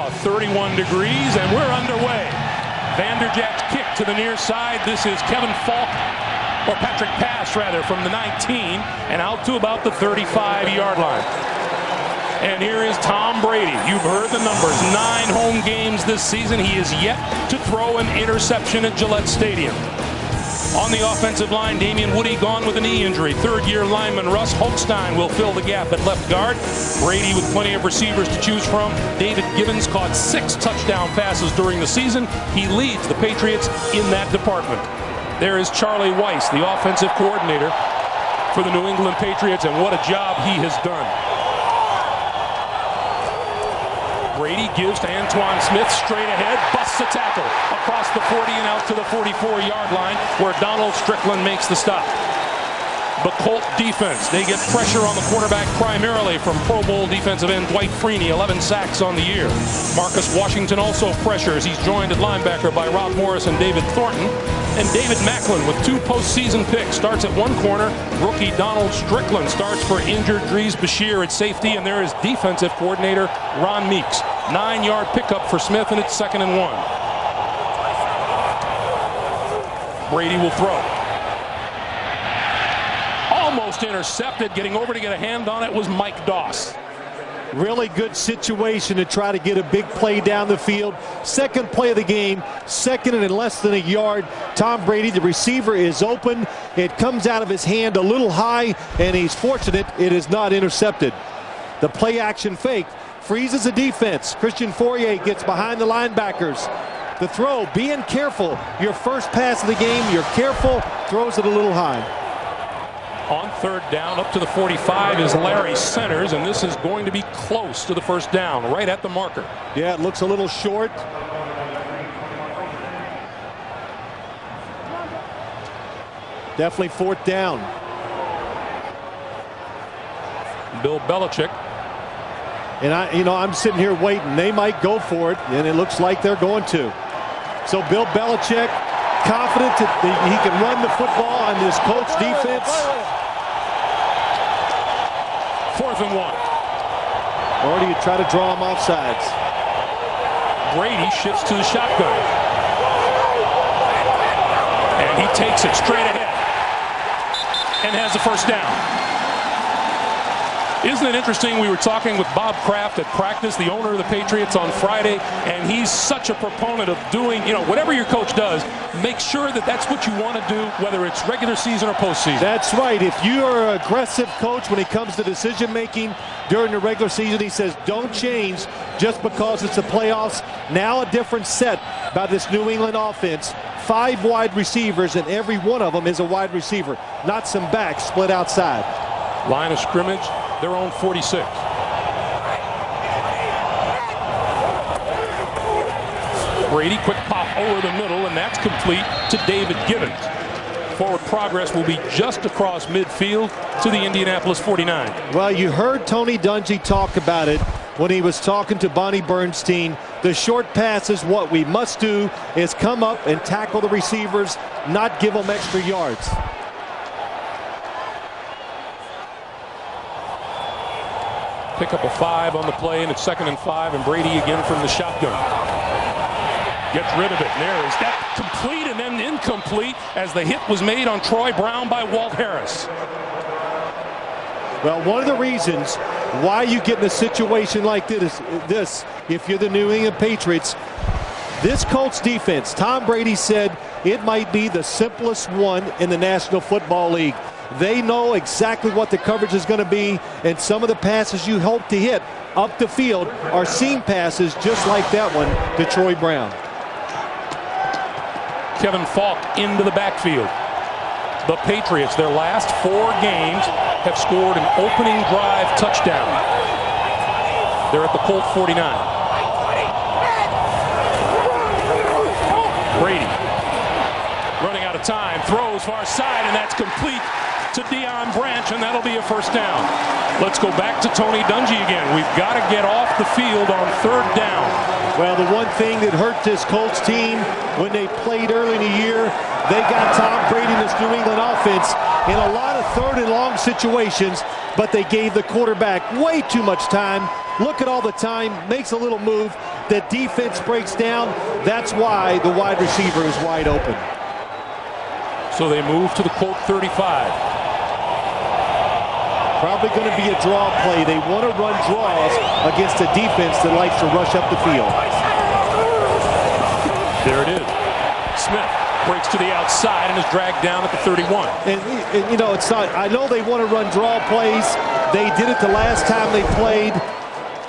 about 31 degrees, and we're underway. Vanderjagt's kick to the near side. This is Kevin Falk, or Patrick Pass rather, from the 19 and out to about the 35-yard line. And here is Tom Brady. You've heard the numbers. 9 home games this season. He is yet to throw an interception at Gillette Stadium. On the offensive line, Damian Woody gone with a knee injury. Third-year lineman Russ Holstein will fill the gap at left guard. Brady with plenty of receivers to choose from. David Gibbons caught 6 touchdown passes during the season. He leads the Patriots in that department. There is Charlie Weiss, the offensive coordinator for the New England Patriots, and what a job he has done. Brady gives to Antoine Smith straight ahead, busts a tackle across the 40 and out to the 44-yard line where Donald Strickland makes the stop. The Colt defense, they get pressure on the quarterback primarily from Pro Bowl defensive end Dwight Freeney, 11 sacks on the year. Marcus Washington also pressures. He's joined at linebacker by Rob Morris and David Thornton. And David Macklin with 2 postseason picks starts at one corner. Rookie Donald Strickland starts for injured Dries Bashir at safety. And there is defensive coordinator Ron Meeks. 9-yard pickup for Smith, and it's 2nd and 1. Brady will throw. Almost intercepted. Getting over to get a hand on it was Mike Doss. Really good situation to try to get a big play down the field. Second play of the game, second and in less than a yard. Tom Brady, the receiver, is open. It comes out of his hand a little high, and he's fortunate it is not intercepted. The play action fake freezes the defense. Christian Fourier gets behind the linebackers. The throw, being careful. Your first pass of the game, you're careful, throws it a little high. On 3rd down, up to the 45 is Larry Centers, and this is going to be close to the first down, right at the marker. Yeah, it looks a little short. Definitely 4th down. Bill Belichick. And I'm sitting here waiting. They might go for it, and it looks like they're going to. So Bill Belichick, confident that he can run the football on this Colts defense. 4th and 1. Or do you try to draw him off sides? Brady shifts to the shotgun. And he takes it straight ahead. And has the first down. Isn't it interesting? We were talking with Bob Kraft at practice, the owner of the Patriots, on Friday, and he's such a proponent of doing, whatever your coach does, make sure that that's what you want to do, whether it's regular season or postseason. That's right. If you are an aggressive coach when it comes to decision making during the regular season, he says don't change just because it's the playoffs. Now a different set by this New England offense. 5 wide receivers, and every one of them is a wide receiver, not some backs split outside. Line of scrimmage, their own 46. Brady, quick pop over the middle, and that's complete to David Gibbons. Forward progress will be just across midfield to the Indianapolis 49. Well, you heard Tony Dungy talk about it when he was talking to Bonnie Bernstein. The short pass is what we must do, is come up and tackle the receivers, not give them extra yards. Pick up a 5 on the play, and it's 2nd and 5, and Brady again from the shotgun. Gets rid of it. And there is that complete and then incomplete as the hit was made on Troy Brown by Walt Harris. Well, one of the reasons why you get in a situation like this, if you're the New England Patriots, this Colts defense, Tom Brady said it might be the simplest one in the National Football League. They know exactly what the coverage is going to be, and some of the passes you hope to hit up the field are seam passes just like that one to Troy Brown. Kevin Falk into the backfield. The Patriots, their last 4 games, have scored an opening drive touchdown. They're at the Colt 49. Brady running out of time, throws far side, and that's complete to Deion Branch, and that'll be a first down. Let's go back to Tony Dungy again. We've got to get off the field on 3rd down. Well, the one thing that hurt this Colts team when they played early in the year, they got Tom Brady and this New England offense in a lot of 3rd and long situations. but they gave the quarterback way too much time. Look at all the time, makes a little move. The defense breaks down. That's why the wide receiver is wide open. So they move to the Colt 35. Probably going to be a draw play. They want to run draws against a defense that likes to rush up the field. There it is. Smith breaks to the outside and is dragged down at the 31. And you know, it's not, I know they want to run draw plays. They did it the last time they played.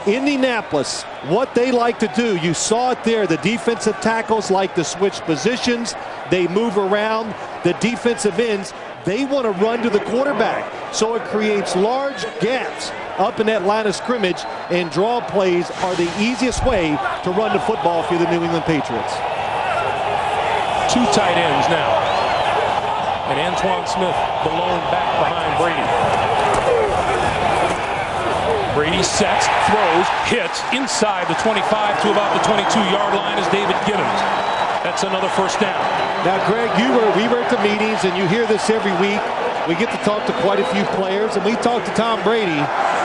Indianapolis, what they like to do, you saw it there. The defensive tackles like to switch positions. They move around. The defensive ends, they want to run to the quarterback. So it creates large gaps up in that line of scrimmage, and draw plays are the easiest way to run the football for the New England Patriots. Two tight ends now. And Antoine Smith, the lone back behind Brady. Brady sets, throws, hits inside the 25 to about the 22-yard line is David Gibbons. That's another first down. Now, Greg, we were at the meetings, and you hear this every week. We get to talk to quite a few players, and we talked to Tom Brady.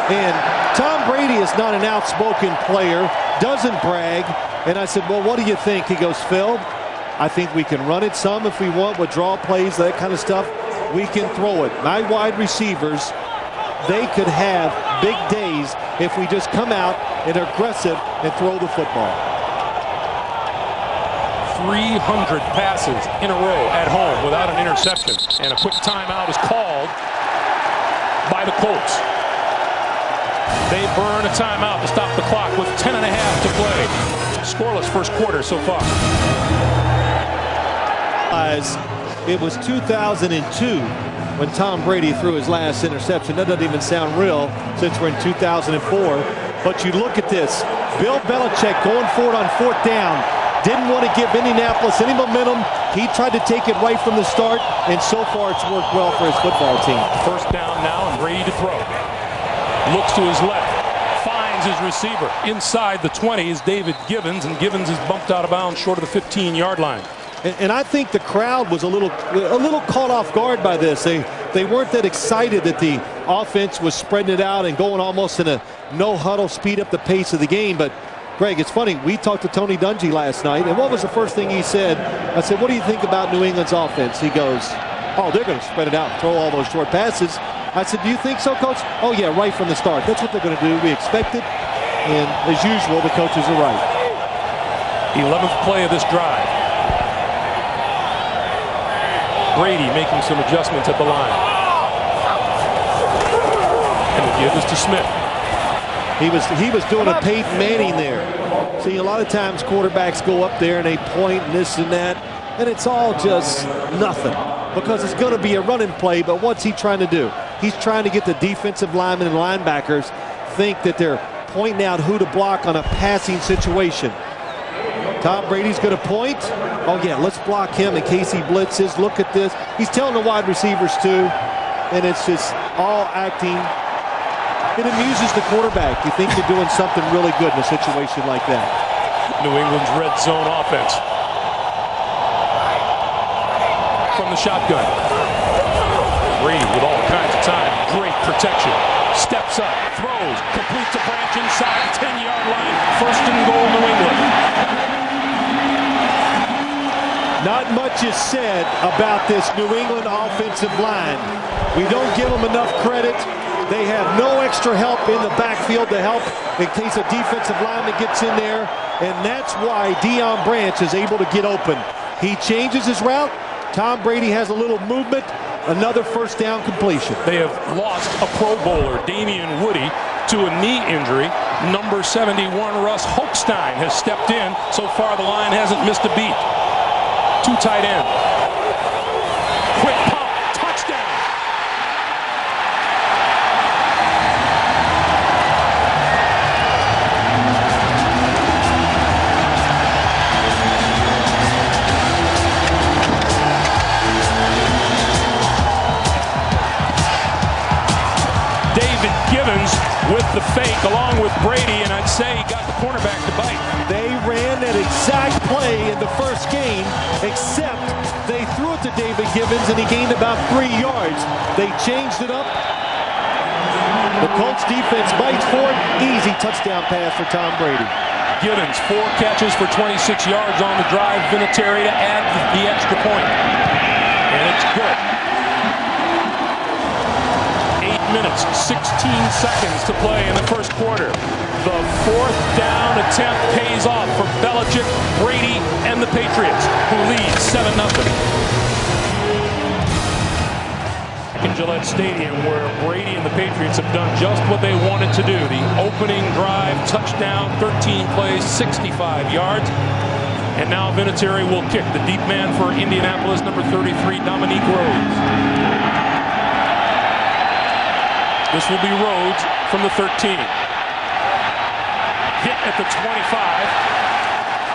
And Tom Brady is not an outspoken player, doesn't brag. And I said, well, what do you think? He goes, Phil, I think we can run it some if we want with draw plays, that kind of stuff. We can throw it. My wide receivers, they could have big days if we just come out and are aggressive and throw the football. 300 passes in a row at home without an interception. And a quick timeout is called by the Colts. They burn a timeout to stop the clock with 10 and a half to play. Scoreless first quarter so far. It was 2002 when Tom Brady threw his last interception. That doesn't even sound real since we're in 2004. But you look at this. Bill Belichick going for it on fourth down. Didn't want to give Indianapolis any momentum. He tried to take it right from the start, and so far it's worked well for his football team. First down now and Brady to throw. Looks to his left. Finds his receiver. Inside the 20 is David Gibbons, and Gibbons is bumped out of bounds short of the 15-yard line. And I think the crowd was a little caught off guard by this. They weren't that excited that the offense was spreading it out and going almost in a no-huddle, speed up the pace of the game. But, Greg, it's funny. We talked to Tony Dungy last night, and what was the first thing he said? I said, what do you think about New England's offense? He goes, oh, they're going to spread it out and throw all those short passes. I said, do you think so, Coach? Oh, yeah, right from the start. That's what they're going to do. We expect it. And, as usual, the coaches are right. 11th play of this drive. Brady making some adjustments at the line. And the give is to Smith. He was doing a Peyton Manning there. See, a lot of times quarterbacks go up there and they point and this and that, and it's all just nothing because it's going to be a running play. But what's he trying to do? He's trying to get the defensive linemen and linebackers think that they're pointing out who to block on a passing situation. Tom Brady's going to point. Oh, yeah, let's block him in case he blitzes. Look at this. He's telling the wide receivers, too, and it's just all acting. It amuses the quarterback. You think you're doing something really good in a situation like that. New England's red zone offense. From the shotgun. Brady with all kinds of time. Great protection. Steps up, throws, completes a branch inside the 10-yard line. First and goal, New England. Not much is said about this New England offensive line. We don't give them enough credit. They have no extra help in the backfield to help in case a defensive lineman gets in there. And that's why Deion Branch is able to get open. He changes his route. Tom Brady has a little movement. Another first down completion. They have lost a Pro Bowler, Damian Woody, to a knee injury. Number 71, Russ Hochstein, has stepped in. So far, the line hasn't missed a beat. Two tight end. Quick pump. Touchdown. David Gibbons with the fake along with Brady, and I'd say he got the cornerback to bite. They ran that exact play in the first game, except they threw it to David Gibbons and he gained about 3 yards. They changed it up. The Colts defense bites for it. Easy touchdown pass for Tom Brady. Givens, 4 catches for 26 yards on the drive. Vinatieri to add the extra point. And it's good. 8 minutes, 16 seconds to play in the first quarter. The 4th down attempt pays off for Bellichick, Brady, and the Patriots, who lead 7-0. In Gillette Stadium, where Brady and the Patriots have done just what they wanted to do. The opening drive, touchdown, 13 plays, 65 yards. And now Vinatieri will kick. The deep man for Indianapolis, number 33, Dominique Rhodes. This will be Rhodes from the 13. Hit at the 25.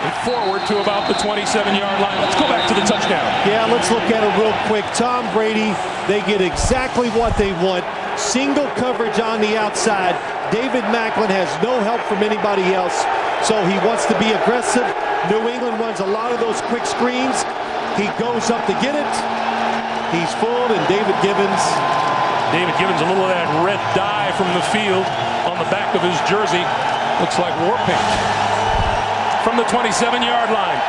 And forward to about the 27-yard line. Let's go back to the touchdown. Yeah, let's look at it real quick. Tom Brady, they get exactly what they want. Single coverage on the outside. David Macklin has no help from anybody else, so he wants to be aggressive. New England runs a lot of those quick screens. He goes up to get it. He's fooled, and David Givens, a little of that red dye from the field on the back of his jersey. Looks like war paint. From the 27-yard line,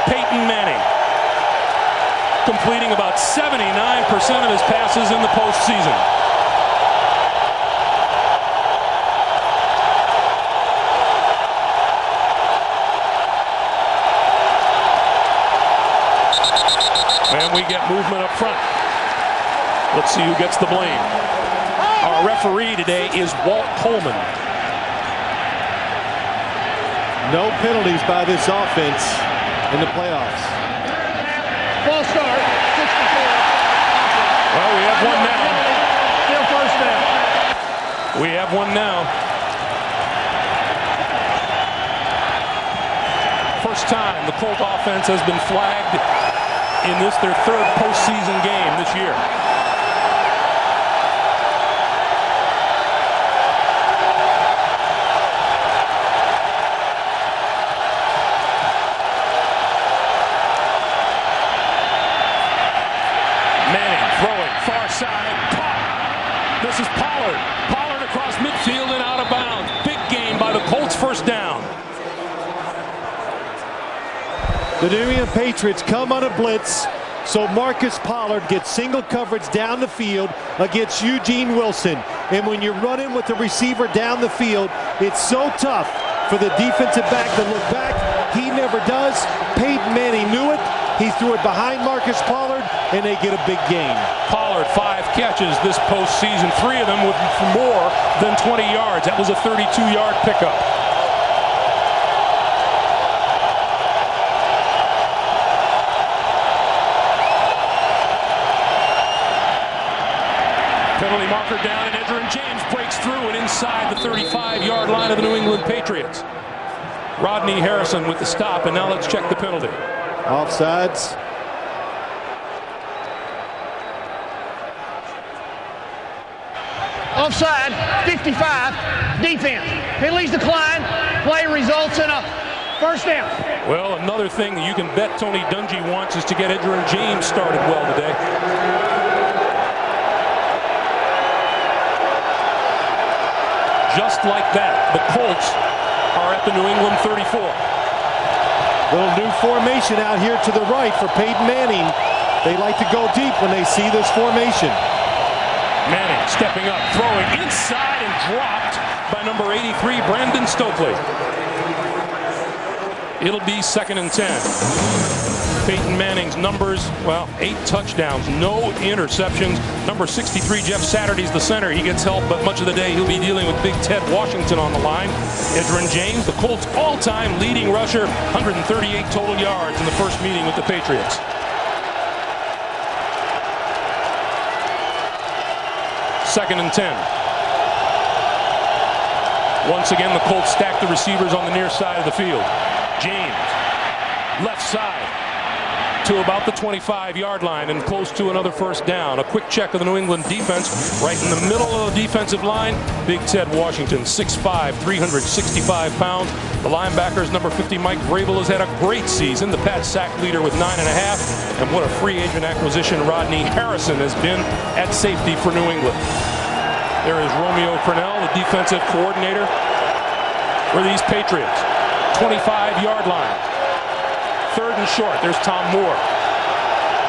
Peyton Manning completing about 79% of his passes in the postseason. And we get movement up front. Let's see who gets the blame. Our referee today is Walt Coleman. no penalties by this offense in the playoffs. False start, 64. Well, we have one now. Still first down. We have one now. First time the Colt offense has been flagged in this, their third postseason game this year. Manning throwing far side. Caught. This is Pollard. Pollard across midfield and out of bounds. Big game by the Colts, first down. The New England Patriots come on a blitz, so Marcus Pollard gets single coverage down the field against Eugene Wilson. And when you're running with the receiver down the field, it's so tough for the defensive back to look back. He never does. Peyton Manning knew it. He threw it behind Marcus Pollard, and they get a big gain. Pollard, 5 catches this postseason, 3 of them with more than 20 yards. That was a 32-yard pickup. Penalty marker down, and Edgerrin James breaks through and inside the 35-yard line of the New England Patriots. Rodney Harrison with the stop, and now let's check the penalty. Offsides. Offside, 55, defense. Penalties decline. Play results in a first down. Well, another thing that you can bet Tony Dungy wants is to get Edgerrin James started well today. Just like that, the Colts are at the New England 34. Little new formation out here to the right for Peyton Manning. They like to go deep when they see this formation. Manning stepping up, throwing inside and dropped by number 83, Brandon Stokely. It'll be 2nd and 10. Peyton Manning's numbers, well, 8 touchdowns, no interceptions. Number 63, Jeff Saturday's the center. He gets help, but much of the day he'll be dealing with Big Ted Washington on the line. Edgerrin James, the Colts' all-time leading rusher, 138 total yards in the first meeting with the Patriots. Second and 10. Once again, the Colts stack the receivers on the near side of the field. James, left side to about the 25-yard line and close to another first down. A quick check of the New England defense. Right in the middle of the defensive line, Big Ted Washington, 6'5", 365 pounds. The linebackers, number 50, Mike Vrabel, has had a great season. The Pat sack leader with 9.5. And what a free agent acquisition Rodney Harrison has been at safety for New England. There is Romeo Crennel, the defensive coordinator for these Patriots. 25-yard line. 3rd and short. There's Tom Moore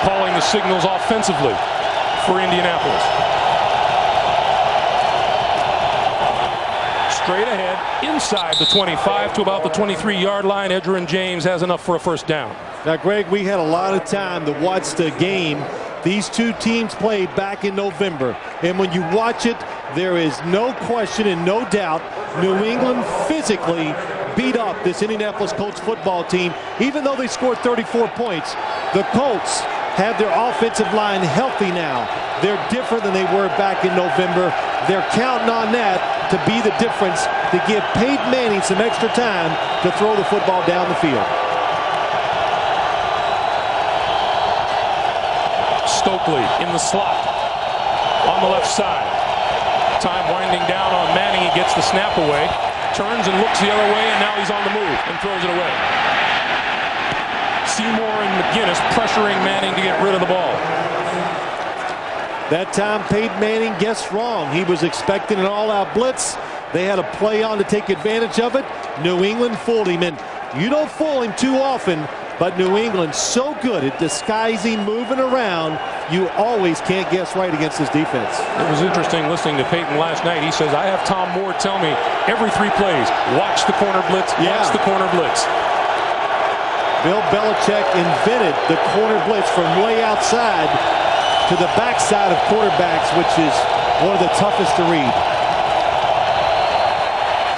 calling the signals offensively for Indianapolis. Straight ahead, inside the 25 to about the 23-yard line. Edgerrin James has enough for a first down. Now, Greg, we had a lot of time to watch the game these two teams played back in November. And when you watch it, there is no question and no doubt New England physically beat up this Indianapolis Colts football team. Even though they scored 34 points, the Colts have their offensive line healthy now. They're different than they were back in November. They're counting on that to be the difference, to give Peyton Manning some extra time to throw the football down the field. Stokely in the slot on the left side. Time winding down on Manning. He gets the snap away, turns and looks the other way, and now he's on the move and throws it away. Seymour and McGinnis pressuring Manning to get rid of the ball. That time Peyton Manning guessed wrong. He was expecting an all-out blitz. They had a play on to take advantage of it. New England fooled him, and you don't fool him too often, but New England's so good at disguising, moving around, you always can't guess right against this defense. It was interesting listening to Peyton last night. He says, I have Tom Moore tell me every 3 plays, watch the corner blitz, watch the corner blitz. Bill Bellichick invented the corner blitz from way outside to the backside of quarterbacks, which is one of the toughest to read.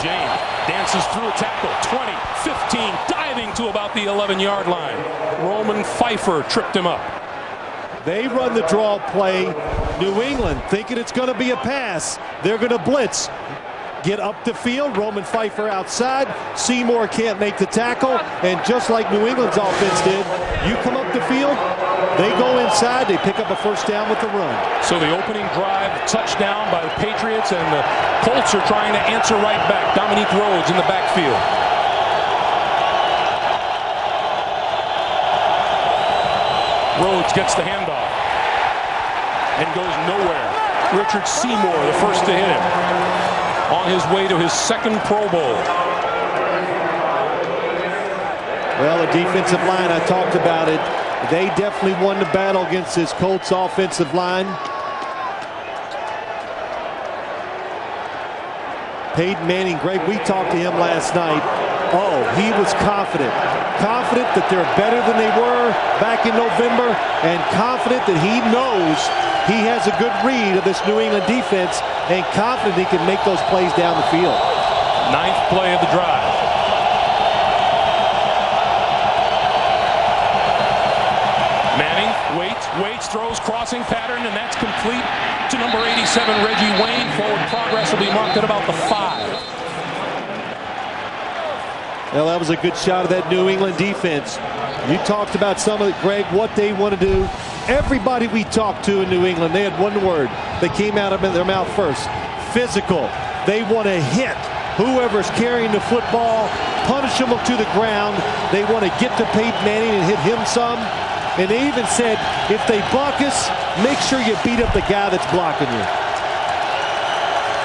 James dances through a tackle, 20, 15, diving to about the 11-yard line. Roman Pfeiffer tripped him up. They run the draw play. New England thinking it's going to be a pass. They're going to blitz. Get up the field. Roman Pfeiffer outside. Seymour can't make the tackle. And just like New England's offense did, you come up the field, they go inside, they pick up a first down with the run. So the opening drive, touchdown by the Patriots, and the Colts are trying to answer right back. Dominique Rhodes in the backfield. Rhodes gets the handoff and goes nowhere. Richard Seymour, the first to hit him, on his way to his 2nd Pro Bowl. Well, the defensive line, I talked about it. They definitely won the battle against this Colts offensive line. Peyton Manning, Greg, we talked to him last night. Oh, he was confident. Confident that they're better than they were back in November, and confident that he knows he has a good read of this New England defense, and confident he can make those plays down the field. 9th play of the drive. Manning waits, throws, crossing pattern, and that's complete to number 87, Reggie Wayne. Forward progress will be marked at about the 5. Well, that was a good shot of that New England defense. You talked about some of it, Greg, what they want to do. Everybody we talked to in New England, they had one word that came out of their mouth first: physical. They want to hit whoever's carrying the football, punish them to the ground. They want to get to Peyton Manning and hit him some. And they even said, if they block us, make sure you beat up the guy that's blocking you.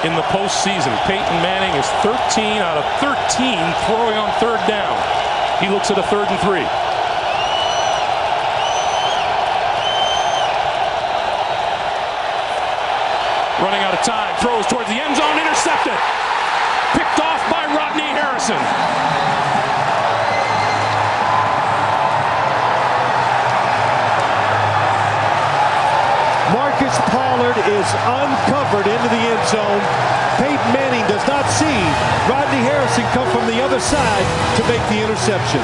In the postseason, Peyton Manning is 13 out of 13 throwing on 3rd down. He looks at a 3rd and 3. Running out of time, throws towards the end zone, intercepted. Picked off by Rodney Harrison. Marcus Pollard is uncovered into the end zone. Peyton Manning does not see Rodney Harrison come from the other side to make the interception.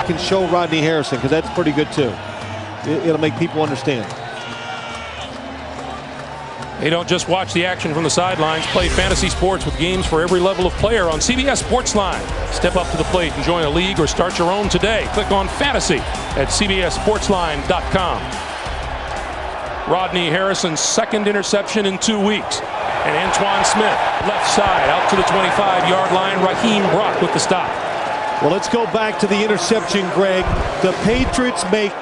Can show Rodney Harrison, because that's pretty good too. It'll make people understand. They don't just watch the action from the sidelines. Play fantasy sports with games for every level of player on CBS Sportsline. Step up to the plate and join a league or start your own today. Click on Fantasy at CBSSportsline.com. Rodney Harrison's 2nd interception in 2 weeks. And Antoine Smith, left side, out to the 25-yard line. Raheem Brock with the stop. Well, let's go back to the interception, Greg. The Patriots make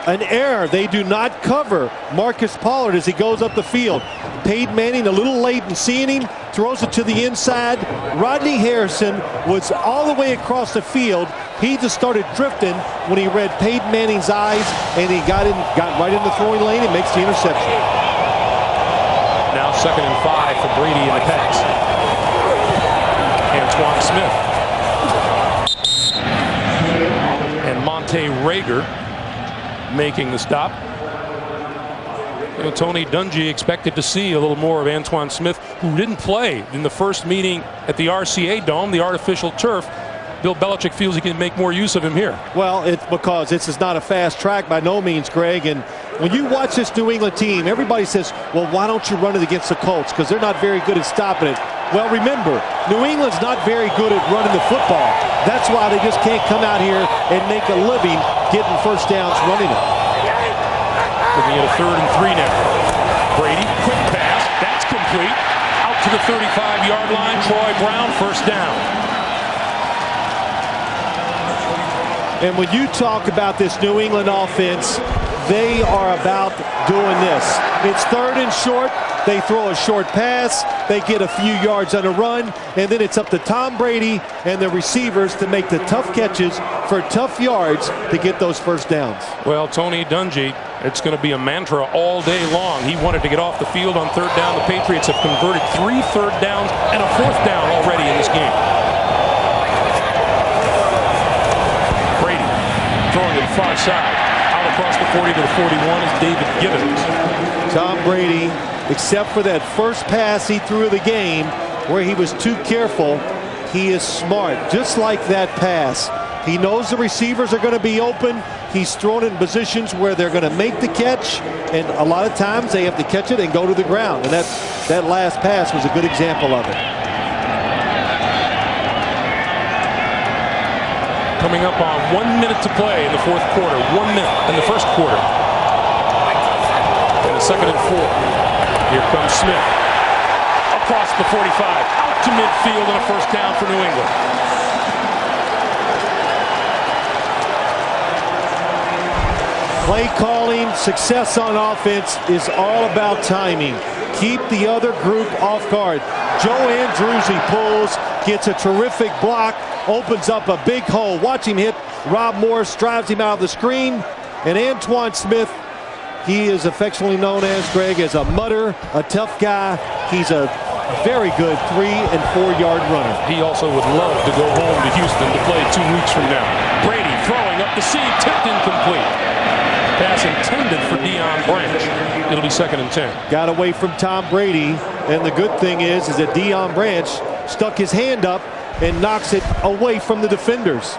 An error. They do not cover Marcus Pollard as he goes up the field. Peyton Manning a little late in seeing him, throws it to the inside. Rodney Harrison was all the way across the field. He just started drifting when he read Peyton Manning's eyes, and he got right in the throwing lane and makes the interception. Now 2nd and 5 for Brady in the pass. Antoine Smith. And Monte Rager making the stop. Tony Dungy expected to see a little more of Antoine Smith, who didn't play in the first meeting at the RCA Dome, the artificial turf. Bill Belichick feels he can make more use of him here. Well, it's because this is not a fast track by no means, Greg. And when you watch this New England team, everybody says, well, why don't you run it against the Colts? Because they're not very good at stopping it. Well, remember, New England's not very good at running the football. That's why they just can't come out here and make a living getting first downs running it. Looking at a 3rd and 3 now. Brady, quick pass. That's complete. Out to the 35-yard line. Troy Brown, first down. And when you talk about this New England offense, they are about doing this. It's 3rd and short. They throw a short pass. They get a few yards on a run. And then it's up to Tom Brady and the receivers to make the tough catches for tough yards to get those first downs. Well, Tony Dungy, it's going to be a mantra all day long. He wanted to get off the field on 3rd down. The Patriots have converted 3 third downs and a 4th down already in this game. Brady throwing to the far side. Out across the 40 to the 41 is David Gibbons. Tom Brady, except for that first pass he threw of the game where he was too careful, he is smart. Just like that pass. He knows the receivers are going to be open. He's thrown in positions where they're going to make the catch, and a lot of times they have to catch it and go to the ground. And that last pass was a good example of it. Coming up on 1 minute to play in the 4th quarter. 1 minute in the 1st quarter. And a 2nd and 4. Here comes Smith. Across the 45. Out to midfield and a first down for New England. Play calling, success on offense is all about timing. Keep the other group off guard. Joe Andruzzi pulls, gets a terrific block, opens up a big hole. Watch him hit. Rob Morris drives him out of the screen. And Antoine Smith, he is affectionately known as, Greg, as a mutter, a tough guy. He's a very good 3- and 4-yard runner. He also would love to go home to Houston to play 2 weeks from now. Brady throwing up the seam, tipped incomplete. Pass intended for Deion Branch. It'll be 2nd and 10. Got away from Tom Brady, and the good thing is that Deion Branch stuck his hand up and knocks it away from the defenders.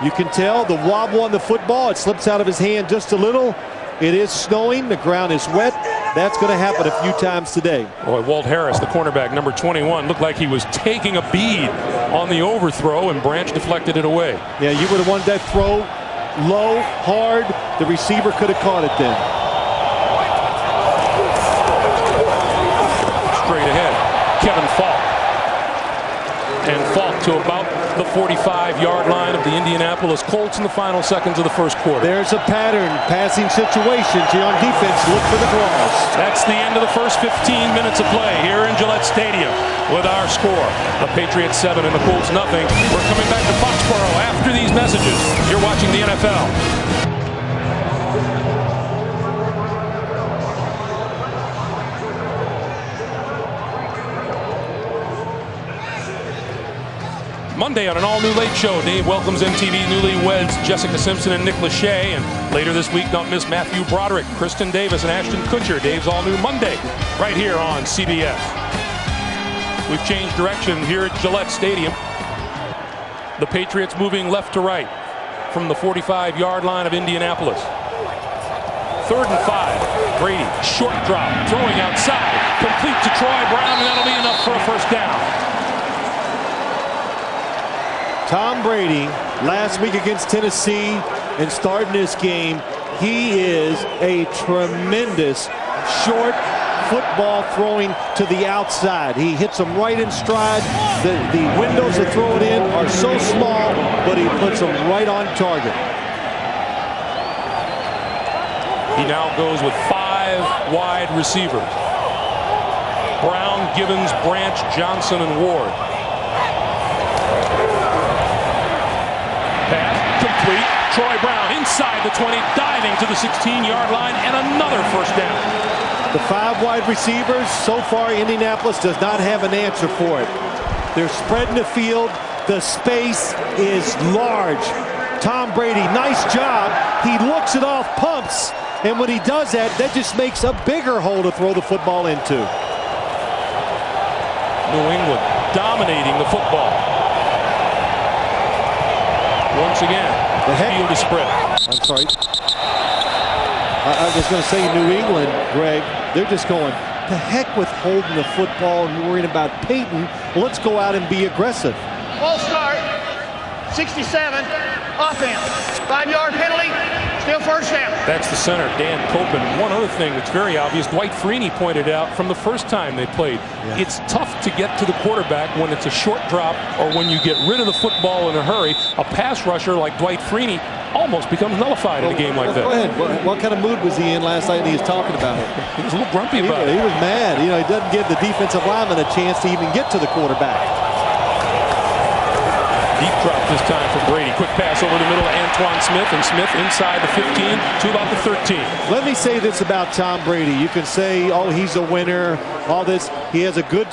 You can tell the wobble on the football. It slips out of his hand just a little. It is snowing. The ground is wet. That's going to happen a few times today. Boy, Walt Harris, the cornerback, number 21, looked like he was taking a bead on the overthrow, and Branch deflected it away. Yeah, you would have wanted that throw low, hard. The receiver could have caught it then. Straight ahead, Kevin Falk. And Falk to about the 45-yard line of the Indianapolis Colts in the final seconds of the 1st quarter. There's a pattern, passing situations here on defense. Look for the draws. That's the end of the first 15 minutes of play here in Gillette Stadium with our score. The Patriots 7 and the Colts nothing. We're coming back to Foxborough after these messages. You're watching the NFL. Monday on an all-new Late Show, Dave welcomes MTV's newlyweds Jessica Simpson and Nick Lachey. And later this week, don't miss Matthew Broderick, Kristen Davis, and Ashton Kutcher. Dave's all-new Monday right here on CBS. We've changed direction here at Gillette Stadium. The Patriots moving left to right from the 45-yard line of Indianapolis. 3rd and 5. Brady, short drop, throwing outside, complete to Troy Brown, and that'll be enough for a first down. Tom Brady, last week against Tennessee and starting this game, he is a tremendous short football throwing to the outside. He hits them right in stride. The windows to throw it in are so small, but he puts them right on target. He now goes with 5 wide receivers. Brown, Givens, Branch, Johnson, and Ward. Pass complete. Troy Brown inside the 20, diving to the 16-yard line, and another first down. The 5 wide receivers, so far Indianapolis does not have an answer for it. They're spreading the field. The space is large. Tom Brady, nice job. He looks it off, pumps, and when he does that, that just makes a bigger hole to throw the football into. New England dominating the football. Once again, the field is spread. I'm sorry. I was going to say New England, Greg, they're just going, the heck with holding the football and worrying about Peyton. Let's go out and be aggressive. Full start, 67, offense, 5-yard penalty, still first down. That's the center, Dan Copen. One other thing that's very obvious, Dwight Freeney pointed out from the first time they played. Yeah. It's tough to get to the quarterback when it's a short drop or when you get rid of the football in a hurry. A pass rusher like Dwight Freeney almost becomes nullified in a game like that. Go ahead. What kind of mood was he in last night when he was talking about it? He was a little grumpy about it. He was mad. You know, he doesn't give the defensive lineman a chance to even get to the quarterback. Deep drop this time for Brady. Quick pass over the middle to Antoine Smith, and Smith inside the 15 to about the 13. Let me say this about Tom Brady. You can say, oh, he's a winner, all this. He has a good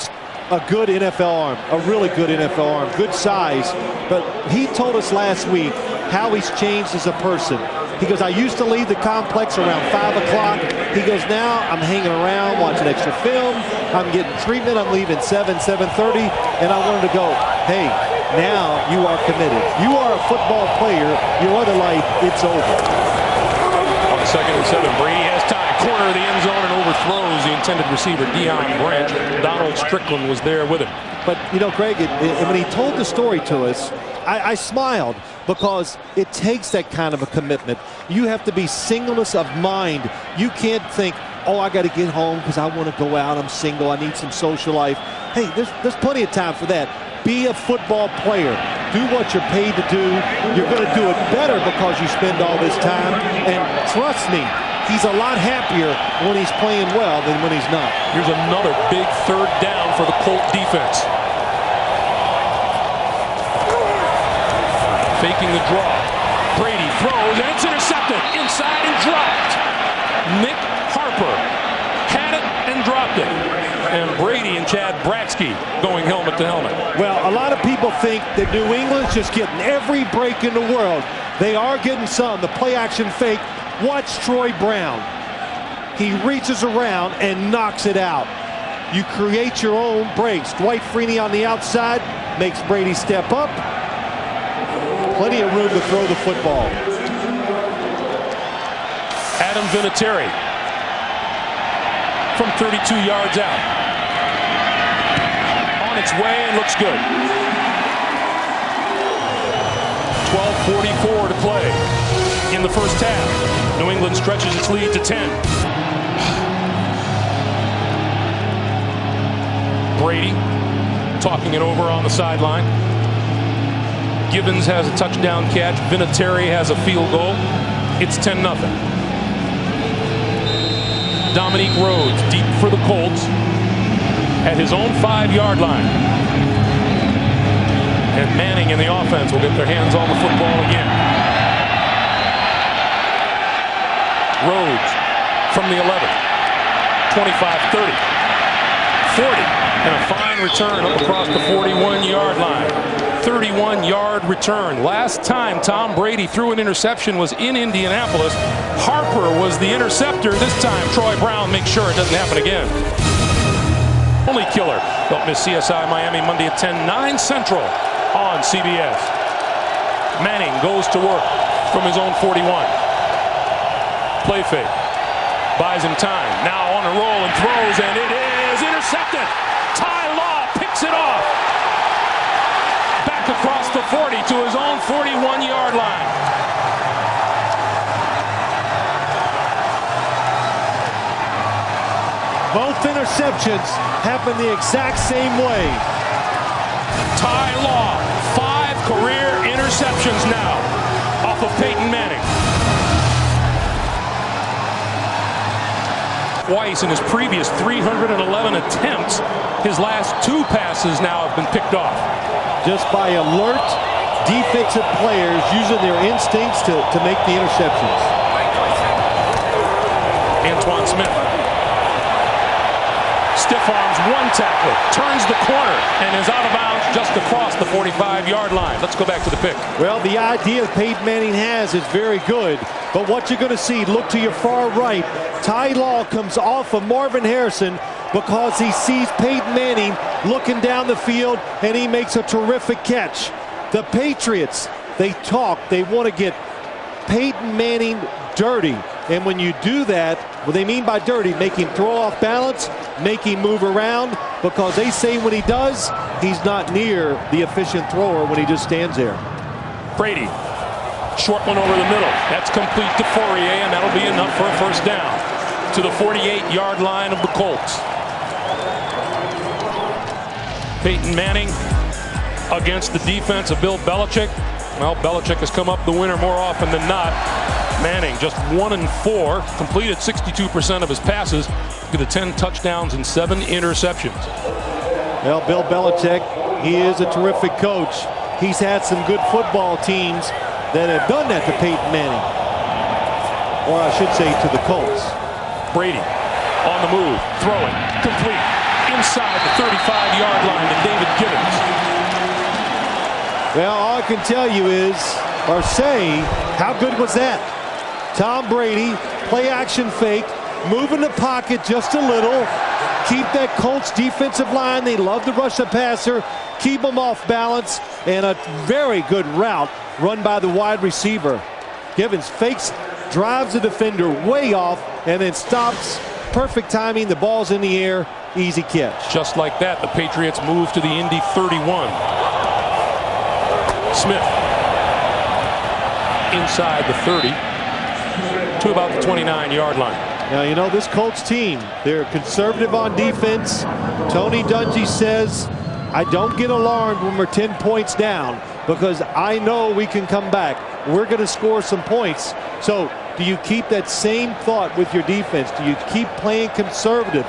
NFL arm, a really good NFL arm, good size. But he told us last week how he's changed as a person. He goes, I used to leave the complex around 5 o'clock. He goes, now I'm hanging around, watching extra film. I'm getting treatment. I'm leaving 7:30. And I wanted to go, hey, now you are committed. You are a football player. Your other life, it's over. On the 2nd and 7, Brady has time. Corner of the end zone and overthrows the intended receiver, Deion Branch. Donald Strickland was there with him. But, you know, Greg, when he told the story to us, I smiled because it takes that kind of a commitment. You have to be singleness of mind. You can't think, oh, I got to get home because I want to go out. I'm single. I need some social life. Hey, there's plenty of time for that. Be a football player. Do what you're paid to do. You're going to do it better because you spend all this time. And trust me, he's a lot happier when he's playing well than when he's not. Here's another big 3rd down for the Colts defense. Faking the draw. Brady throws, and it's intercepted. Inside and dropped. Nick Harper had it and dropped it. And Brady and Chad Bratsky going helmet to helmet. Well, a lot of people think that New England's just getting every break in the world. They are getting some. The play action fake. Watch Troy Brown. He reaches around and knocks it out. You create your own breaks. Dwight Freeney on the outside makes Brady step up. Plenty of room to throw the football. Adam Vinatieri from 32 yards out. On its way and looks good. 12:44 to play in the first half. New England stretches its lead to 10. Brady talking it over on the sideline. Givens has a touchdown catch. Vinatieri has a field goal. It's 10-0. Dominique Rhodes deep for the Colts at his own 5-yard line. And Manning and the offense will get their hands on the football again. Rhodes from the 11. 25, 30, 40. And a fine return up across the 41-yard line. 31-yard return. Last time Tom Brady threw an interception was in Indianapolis. Harper was the interceptor. This time Troy Brown makes sure it doesn't happen again. Only killer. Don't miss CSI Miami Monday at 10, 9 Central on CBS. Manning goes to work from his own 41. Play fake. Buys him time. Now on a roll and throws, and it is intercepted. Ty Law picks it off. Back across the 40 to his own 41-yard line. Both interceptions happen the exact same way. Ty Law, 5 career interceptions now off of Peyton Manning. twice in his previous 311 attempts. His last 2 passes now have been picked off. Just by alert defensive players using their instincts to make the interceptions. Antoine Smith. Stiff arms, 1 tackle, turns the corner, and is out of bounds just across the 45-yard line. Let's go back to the pick. Well, the idea Peyton Manning has is very good, but what you're going to see, look to your far right, Ty Law comes off of Marvin Harrison because he sees Peyton Manning looking down the field, and he makes a terrific catch. The Patriots, they want to get Peyton Manning dirty. And when you do that, what they mean by dirty, make him throw off balance, make him move around, because they say when he does, he's not near the efficient thrower when he just stands there. Brady, short one over the middle. That's complete to Fourier, and that'll be enough for a first down to the 48-yard line of the Colts. Peyton Manning against the defense of Bill Belichick. Well, Bellichick has come up the winner more often than not. Manning just 1-4, completed 62% of his passes, to 10 touchdowns and 7 interceptions. Well, Bill Belichick, he is a terrific coach. He's had some good football teams that have done that to Peyton Manning. Or I should say to the Colts. Brady on the move, throwing, complete, inside the 35-yard line to David Gibbons. Well, all I can tell you is, or say, how good was that? Tom Brady, play action fake, move in the pocket just a little, keep that Colts defensive line. They love to rush the passer, keep them off balance, and a very good route run by the wide receiver. Gibbons fakes, drives the defender way off, and then stops. Perfect timing, the ball's in the air, easy catch. Just like that, the Patriots move to the Indy 31. Smith inside the 30 to about the 29-yard line. Now, you know, this Colts team, they're conservative on defense. Tony Dungy says, I don't get alarmed when we're 10 points down because I know we can come back. We're going to score some points. So do you keep that same thought with your defense? Do you keep playing conservative?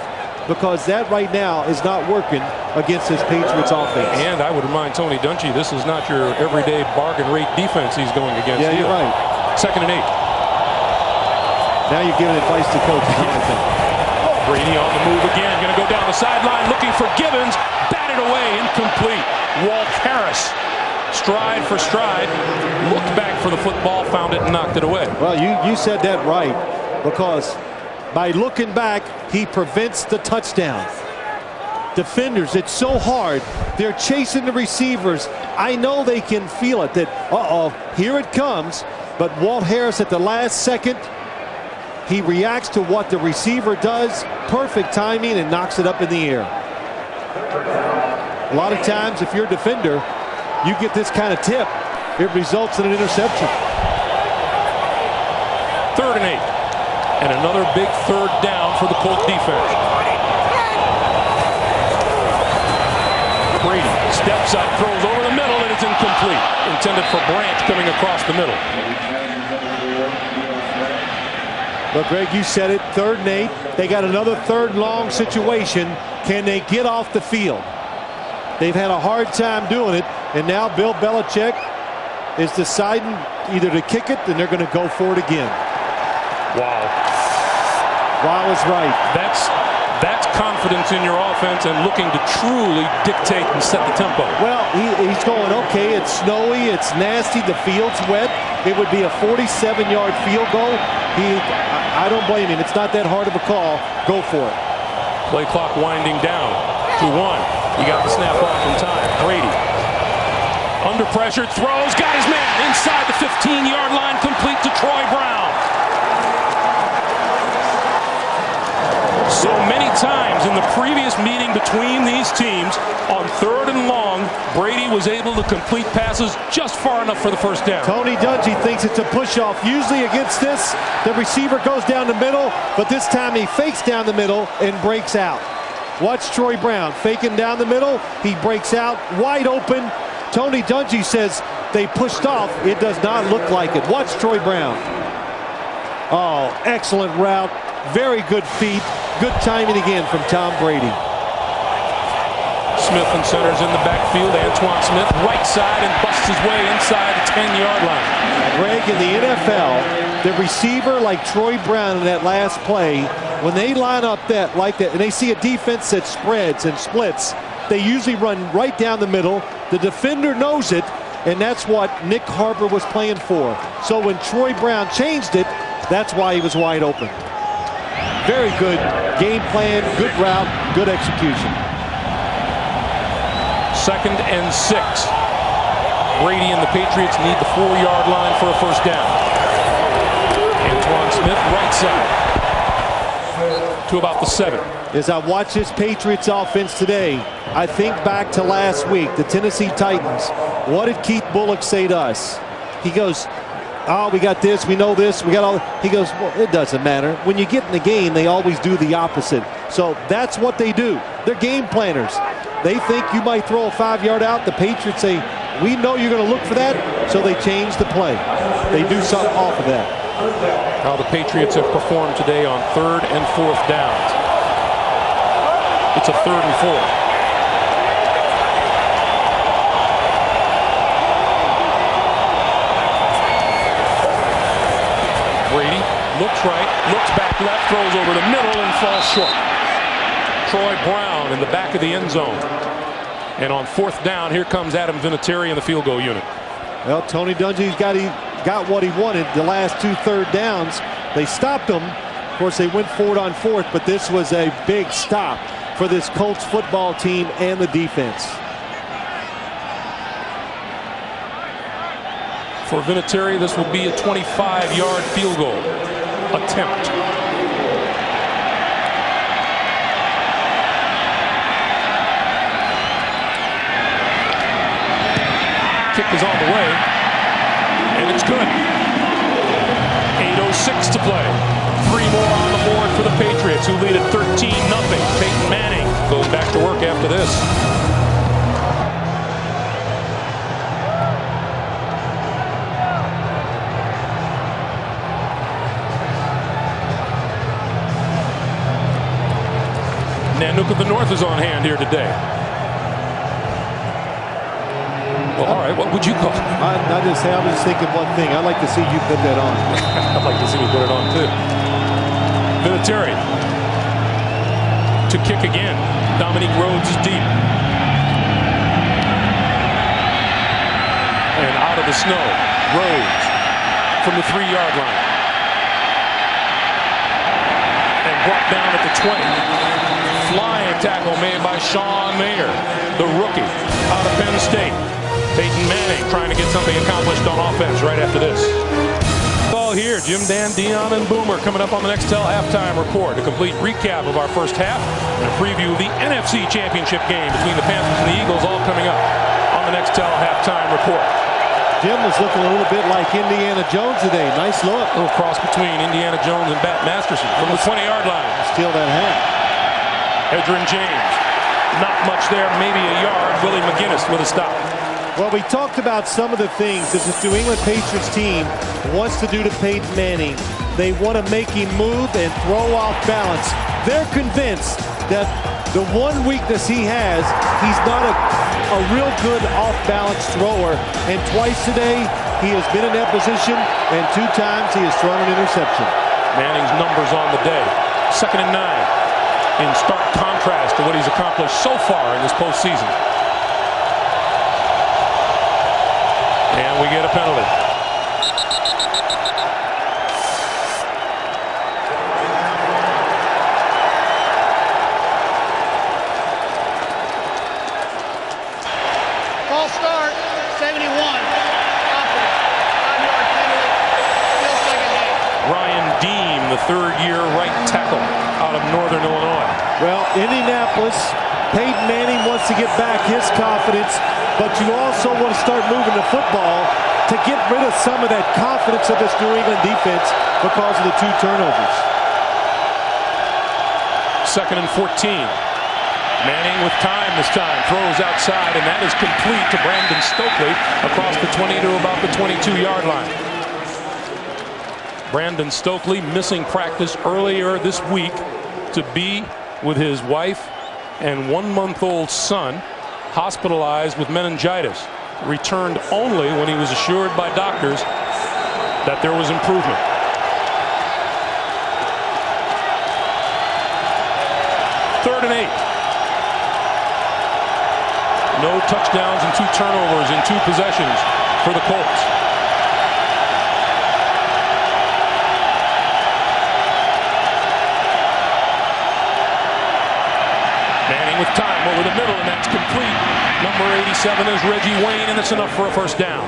Because that right now is not working against this Patriots offense. And I would remind Tony Dungy, this is not your everyday bargain rate defense he's going against. Yeah, you're right. 2nd and 8. Now you're giving advice to coaches. Brady on the move again, going to go down the sideline, looking for Gibbons, batted away, incomplete. Walt Harris, stride for stride, looked back for the football, found it, and knocked it away. Well, you said that right, because by looking back, he prevents the touchdown. Defenders, it's so hard. They're chasing the receivers. I know they can feel it, that, uh-oh, here it comes. But Walt Harris at the last second, he reacts to what the receiver does. Perfect timing, and knocks it up in the air. A lot of times, if you're a defender, you get this kind of tip, it results in an interception. 3rd and 8. And another big 3rd down for the Colts defense. Brady steps up, throws over the middle, and it's incomplete. Intended for Branch coming across the middle. Well, Greg, you said it, 3rd and 8. They got another 3rd and long situation. Can they get off the field? They've had a hard time doing it, and now Bill Belichick is deciding either to kick it, and they're going to go for it again. Wow. Wow is right. That's confidence in your offense and looking to truly dictate and set the tempo. Well, he's going, okay, it's snowy, it's nasty, the field's wet. It would be a 47-yard field goal. I don't blame him. It's not that hard of a call. Go for it. Play clock winding down to 1. He got the snap off in time. Brady under pressure, throws, got his man inside the 15-yard line, complete to Troy Brown. So many times in the previous meeting between these teams, on 3rd and long, Brady was able to complete passes just far enough for the first down. Tony Dungy thinks it's a push-off. Usually against this, the receiver goes down the middle, but this time he fakes down the middle and breaks out. Watch Troy Brown faking down the middle. He breaks out wide open. Tony Dungy says they pushed off. It does not look like it. Watch Troy Brown. Oh, excellent route. Very good feet. Good timing again from Tom Brady. Smith and centers in the backfield. Antoine Smith right side and busts his way inside the 10-yard line. Greg, in the NFL, the receiver like Troy Brown in that last play, when they line up like that and they see a defense that spreads and splits, they usually run right down the middle. The defender knows it, and that's what Nick Harper was playing for. So when Troy Brown changed it, that's why he was wide open. Very good game plan, good route, good execution. 2nd and 6. Brady and the Patriots need the 4-yard line for a first down. Antoine Smith right side to about the 7. As I watch this Patriots offense today, I think back to last week, the Tennessee Titans. What did Keith Bulluck say to us? He goes, oh, we got this, we know this, we got all. He goes, well, it doesn't matter. When you get in the game, they always do the opposite. So that's what they do. They're game planners. They think you might throw a 5-yard out. The Patriots say, we know you're going to look for that, so they change the play. They do something off of that. How the Patriots have performed today on 3rd and 4th downs. It's a 3rd and 4. Brady looks right, looks back left, throws over the middle and falls short. Troy Brown in the back of the end zone. And on 4th down, here comes Adam Vinatieri in the field goal unit. Well, Tony Dungy's got what he wanted the last 2 3rd downs. They stopped him. Of course, they went forward on 4th, but this was a big stop for this Colts football team and the defense. For Vinatieri, this will be a 25-yard field goal attempt. Kick is on the way, and it's good. 8:06 to play. 3 more on the board for the Patriots, who lead at 13-0. Peyton Manning goes back to work after this. Nanook of the North is on hand here today. Well, all right, what would you call it? I was just thinking one thing. I'd like to see you put that on. I'd like to see me put it on, too. Vinatieri to kick again. Dominique Rhodes is deep. And out of the snow, Rhodes from the 3-yard line. And brought down at the 20. Flying tackle made by Sean Mayer, the rookie out of Penn State. Peyton Manning trying to get something accomplished on offense right after this. All here, Jim, Dan, Dion, and Boomer coming up on the Nextel halftime report. A complete recap of our first half and a preview of the NFC Championship game between the Panthers and the Eagles, all coming up on the Nextel halftime report. Jim was looking a little bit like Indiana Jones today. Nice look. A little cross between Indiana Jones and Bat Masterson from the 20-yard line. Steal that hat. Edgerrin James. Not much there, maybe a yard. Willie McGinnis with a stop. Well, we talked about some of the things that this New England Patriots team wants to do to Peyton Manning. They want to make him move and throw off balance. They're convinced that the one weakness he has, he's not a real good off-balance thrower. And twice today, he has been in that position, and 2 times he has thrown an interception. Manning's numbers on the day. 2nd and 9. In stark contrast to what he's accomplished so far in this postseason. And we get a penalty. False start, 71. 5-yard penalty. Still 2nd down. Ryan Deem, the 3rd-year right tackle out of Northern Illinois. Well, Indianapolis, Peyton Manning wants to get back his confidence, but you also want to start moving the football to get rid of some of that confidence of this New England defense because of the 2 turnovers. 2nd and 14. Manning with time this time, throws outside, and that is complete to Brandon Stokely across the 20 to about the 22-yard line. Brandon Stokely missing practice earlier this week to be with his wife and 1-month-old son, hospitalized with meningitis. Returned only when he was assured by doctors that there was improvement. Third and 8. No touchdowns and 2 turnovers in 2 possessions for the Colts. Manning with time over the middle, and that's complete. Number 87 is Reggie Wayne, and it's enough for a first down.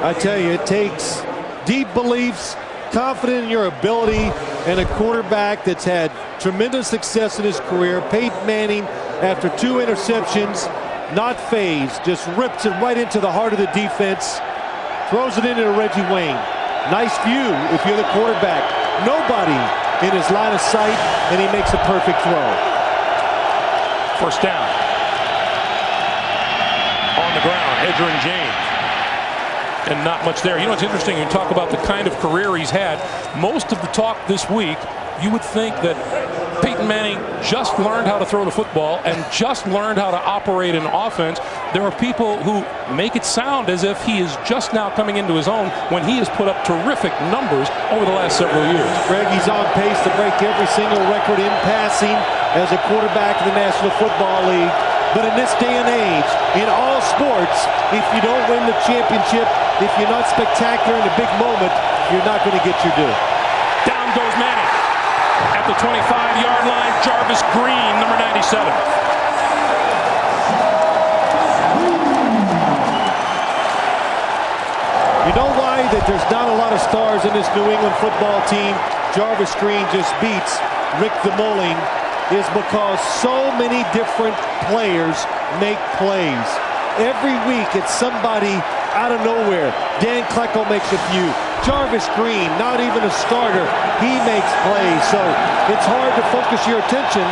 I tell you, it takes deep beliefs, confident in your ability, and a quarterback that's had tremendous success in his career. Peyton Manning, after 2 interceptions, not phased, just rips it right into the heart of the defense, throws it into Reggie Wayne. Nice view if you're the quarterback. Nobody in his line of sight, and he makes a perfect throw. First down. On the ground, Edgerrin James. And not much there. You know, it's interesting, you talk about the kind of career he's had. Most of the talk this week, you would think that Peyton Manning just learned how to throw the football and just learned how to operate an offense. There are people who make it sound as if he is just now coming into his own when he has put up terrific numbers over the last several years. Greg, he's on pace to break every single record in passing as a quarterback in the National Football League. But in this day and age, in all sports, if you don't win the championship, if you're not spectacular in a big moment, you're not going to get your due. Down goes Manning. At the 25-yard line, Jarvis Green, number 97. You know why that there's not a lot of stars in this New England football team? Jarvis Green just beats Rick DeMoling, is because so many different players make plays. Every week it's somebody out of nowhere. Dan Klecko makes a few. Jarvis Green, not even a starter, he makes plays. So it's hard to focus your attention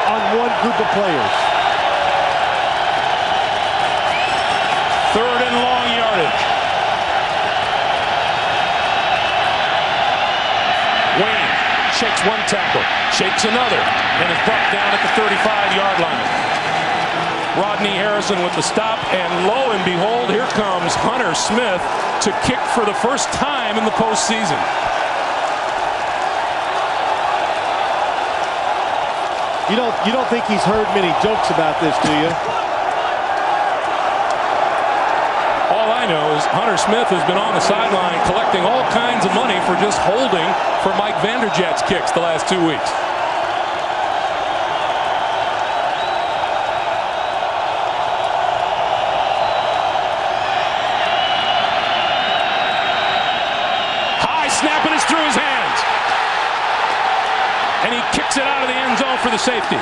on one group of players. Third and long yardage. Wayne shakes one tackle, shakes another, and is brought down at the 35-yard line. Rodney Harrison with the stop, and lo and behold, here comes Hunter Smith to kick for the first time in the postseason. You don't think he's heard many jokes about this, do you? All I know is Hunter Smith has been on the sideline collecting all kinds of money for just holding for Mike Vanderjagt's kicks the last 2 weeks. Snap, and it's through his hands. And he kicks it out of the end zone for the safety.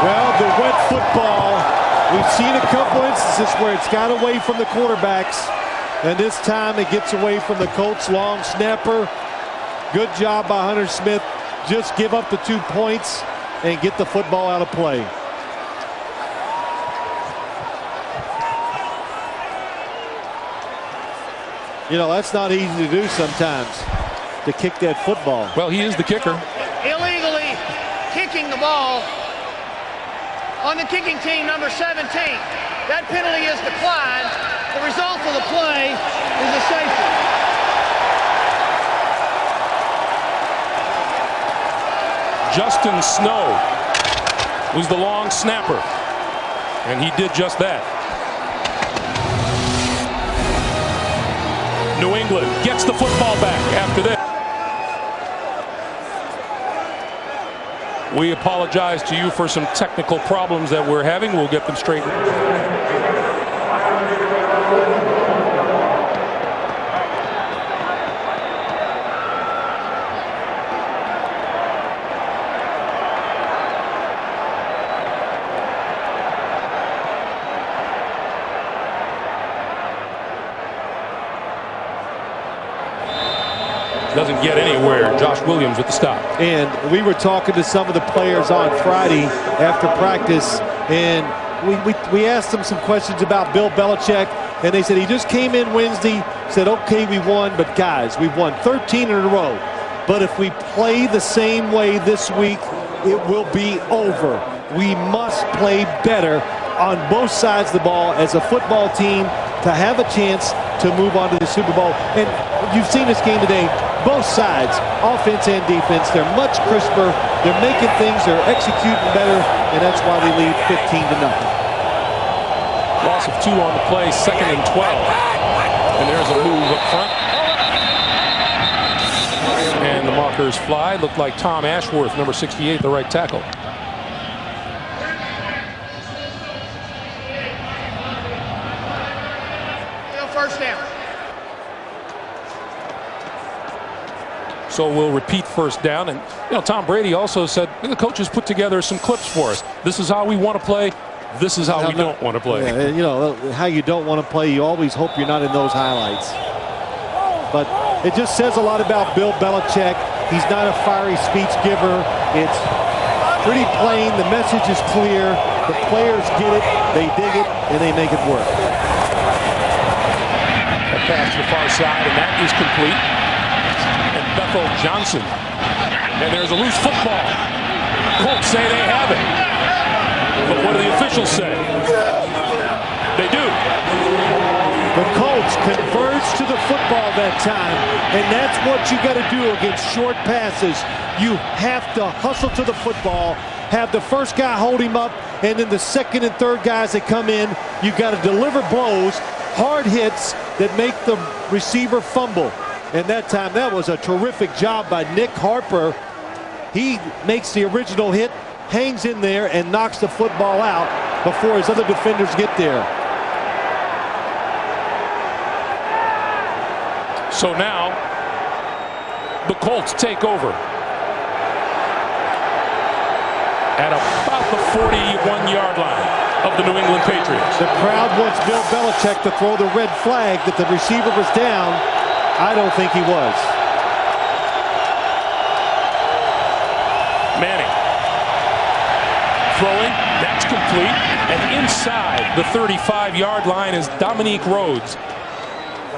Well, the wet football, we've seen a couple instances where it's got away from the quarterbacks. And this time it gets away from the Colts long snapper. Good job by Hunter Smith. Just give up the 2 points and get the football out of play. You know, that's not easy to do sometimes, to kick that football. Well, he is the kicker. Illegally kicking the ball on the kicking team, number 17. That penalty is declined. The result of the play is a safety. Justin Snow was the long snapper, and he did just that. New England gets the football back after this. We apologize to you for some technical problems that we're having. We'll get them straightened. doesn't get anywhere. Josh Williams with the stop. And we were talking to some of the players on Friday after practice, and we asked them some questions about Bill Belichick, and they said he just came in Wednesday, said, okay, we won, but guys, we've won 13 in a row. But if we play the same way this week, it will be over. We must play better on both sides of the ball as a football team to have a chance to move on to the Super Bowl. And you've seen this game today, both sides, offense and defense, they're much crisper, they're making things, they're executing better, and that's why they lead 15-0. Loss of 2 on the play, 2nd and 12. And there's a move up front. And the markers fly. Looked like Tom Ashworth, number 68, the right tackle. First down. So we'll repeat first down. And, Tom Brady also said, the coaches put together some clips for us. This is how we want to play. This is how we don't want to play. Yeah, how you don't want to play, you always hope you're not in those highlights. But it just says a lot about Bill Belichick. He's not a fiery speech giver. It's pretty plain. The message is clear. The players get it, they dig it, and they make it work. That pass to the far side, and that is complete. And Bethel Johnson. And there's a loose football. Colts say they have it. But what do the officials say? They do. The Colts converge to the football that time, and that's what you got to do against short passes. You have to hustle to the football, have the first guy hold him up, and then the second and third guys that come in, you got to deliver blows, hard hits that make the receiver fumble. And that time, that was a terrific job by Nick Harper. He makes the original hit, hangs in there, and knocks the football out before his other defenders get there. So now, the Colts take over at about the 41-yard line of the New England Patriots. The crowd wants Bill Belichick to throw the red flag that the receiver was down. I don't think he was. Manning throwing, that's complete, and inside the 35-yard line is Dominique Rhodes.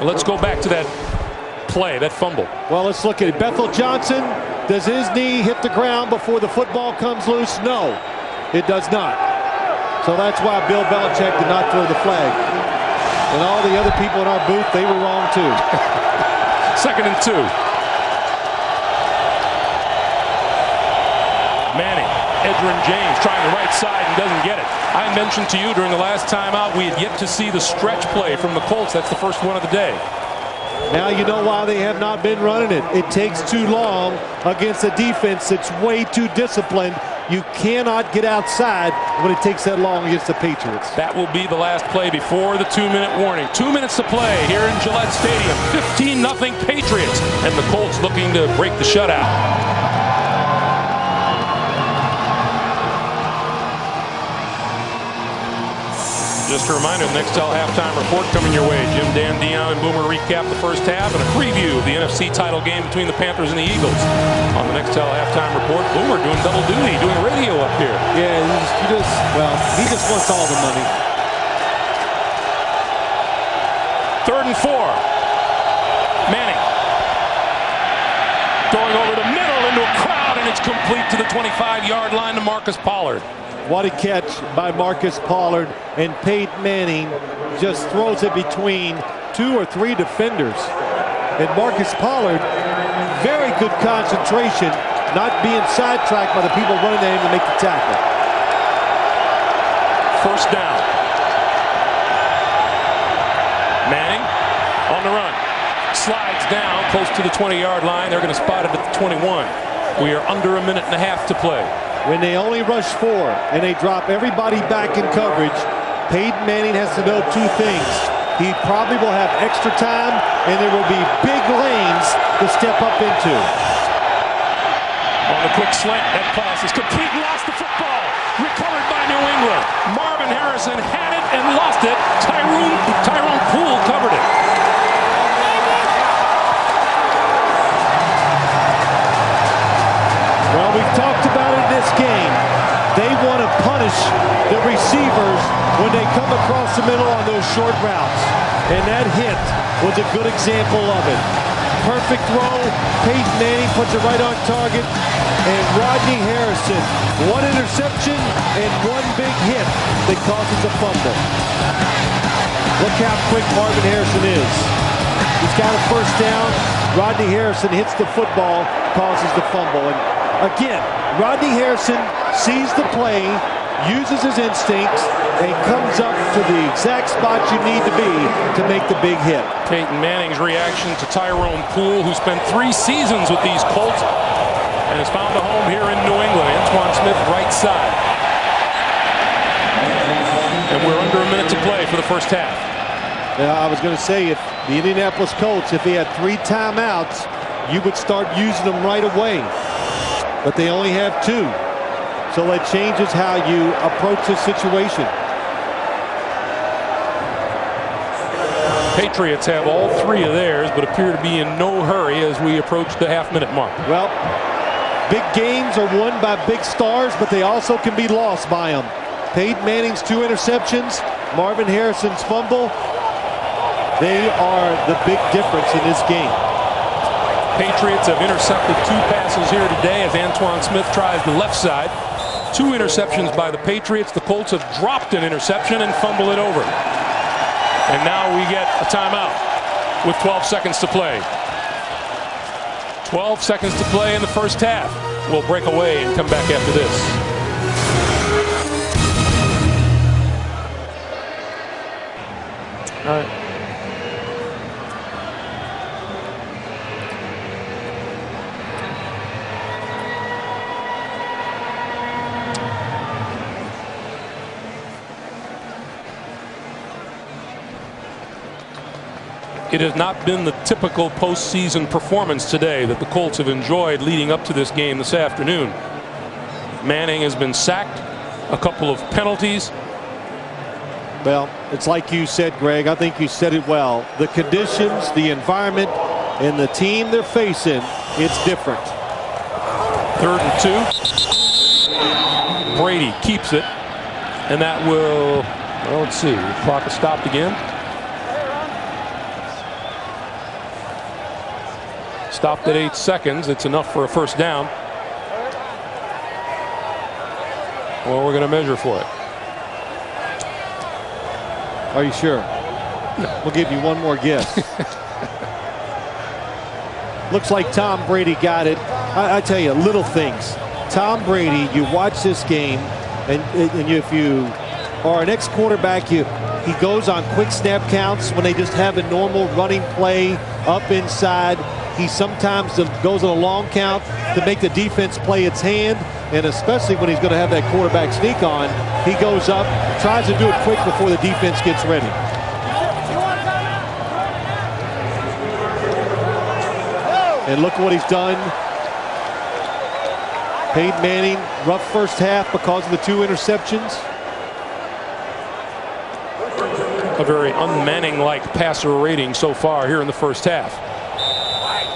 Let's go back to that play, that fumble. Well, let's look at it. Bethel Johnson, does his knee hit the ground before the football comes loose? No, it does not. So that's why Bill Belichick did not throw the flag. And all the other people in our booth, they were wrong too. 2nd and 2. Manning, Edgerrin James trying the right side and doesn't get it. I mentioned to you during the last time out, we had yet to see the stretch play from the Colts. That's the first one of the day. Now you know why they have not been running it. It takes too long against a defense that's way too disciplined. You cannot get outside when it takes that long against the Patriots. That will be the last play before the 2-minute warning. 2 minutes to play here in Gillette Stadium. 15-0 Patriots, and the Colts looking to break the shutout. Just a reminder, the Nextel halftime report coming your way. Jim, Dan, Dion, and Boomer recap the first half and a preview of the NFC title game between the Panthers and the Eagles. On the Nextel halftime report, Boomer doing double duty, doing radio up here. Yeah, he just wants all the money. 3rd and 4. Manning. Going over the middle into a crowd, and it's complete to the 25-yard line to Marcus Pollard. What a catch by Marcus Pollard, and Peyton Manning just throws it between 2 or 3 defenders. And Marcus Pollard, very good concentration, not being sidetracked by the people running at him to make the tackle. First down. Manning on the run. Slides down close to the 20-yard line. They're going to spot it at the 21. We are under a minute and a half to play. When they only rush 4 and they drop everybody back in coverage, Peyton Manning has to know 2 things. He probably will have extra time, and there will be big lanes to step up into. On the quick slant, that pass is complete. Lost the football. Recovered by New England. Marvin Harrison had it and lost it. Tyrone Poole covered it. when they come across the middle on those short routes. And that hit was a good example of it. Perfect throw. Peyton Manning puts it right on target. And Rodney Harrison, one interception and one big hit that causes a fumble. Look how quick Marvin Harrison is. He's got a first down. Rodney Harrison hits the football, causes the fumble. And again, Rodney Harrison sees the play, uses his instincts, and comes up to the exact spot you need to be to make the big hit. Peyton Manning's reaction to Tyrone Poole, who spent 3 seasons with these Colts and has found a home here in New England. Antoine Smith, right side. And we're under a minute to play for the first half. I was going to say, if the Indianapolis Colts, if they had 3 timeouts, you would start using them right away. But they only have 2. So that changes how you approach this situation. Patriots have all 3 of theirs, but appear to be in no hurry as we approach the half-minute mark. Well, big games are won by big stars, but they also can be lost by them. Peyton Manning's 2 interceptions, Marvin Harrison's fumble. They are the big difference in this game. Patriots have intercepted 2 passes here today as Antoine Smith tries the left side. 2 interceptions by the Patriots. The Colts have dropped an interception and fumble it over. And now we get a timeout with 12 seconds to play. 12 seconds to play in the first half. We'll break away and come back after this. All right. It has not been the typical postseason performance today that the Colts have enjoyed leading up to this game this afternoon. Manning has been sacked, a couple of penalties. Well, it's like you said, Greg. I think you said it well. The conditions, the environment, and the team they're facing, it's different. 3rd and 2. Brady keeps it, and that will, well, let's see, the clock is stopped again. Stopped at 8 seconds. It's enough for a first down. Well, we're going to measure for it. Are you sure? No. We'll give you one more guess. Looks like Tom Brady got it. I tell you, little things. Tom Brady, you watch this game, and if you are an ex-quarterback, he goes on quick snap counts when they just have a normal running play up inside. He sometimes goes on a long count to make the defense play its hand, and especially when he's going to have that quarterback sneak on, he goes up, tries to do it quick before the defense gets ready. And look what he's done. Peyton Manning, rough first half because of the 2 interceptions. A very un-Manning-like passer rating so far here in the first half.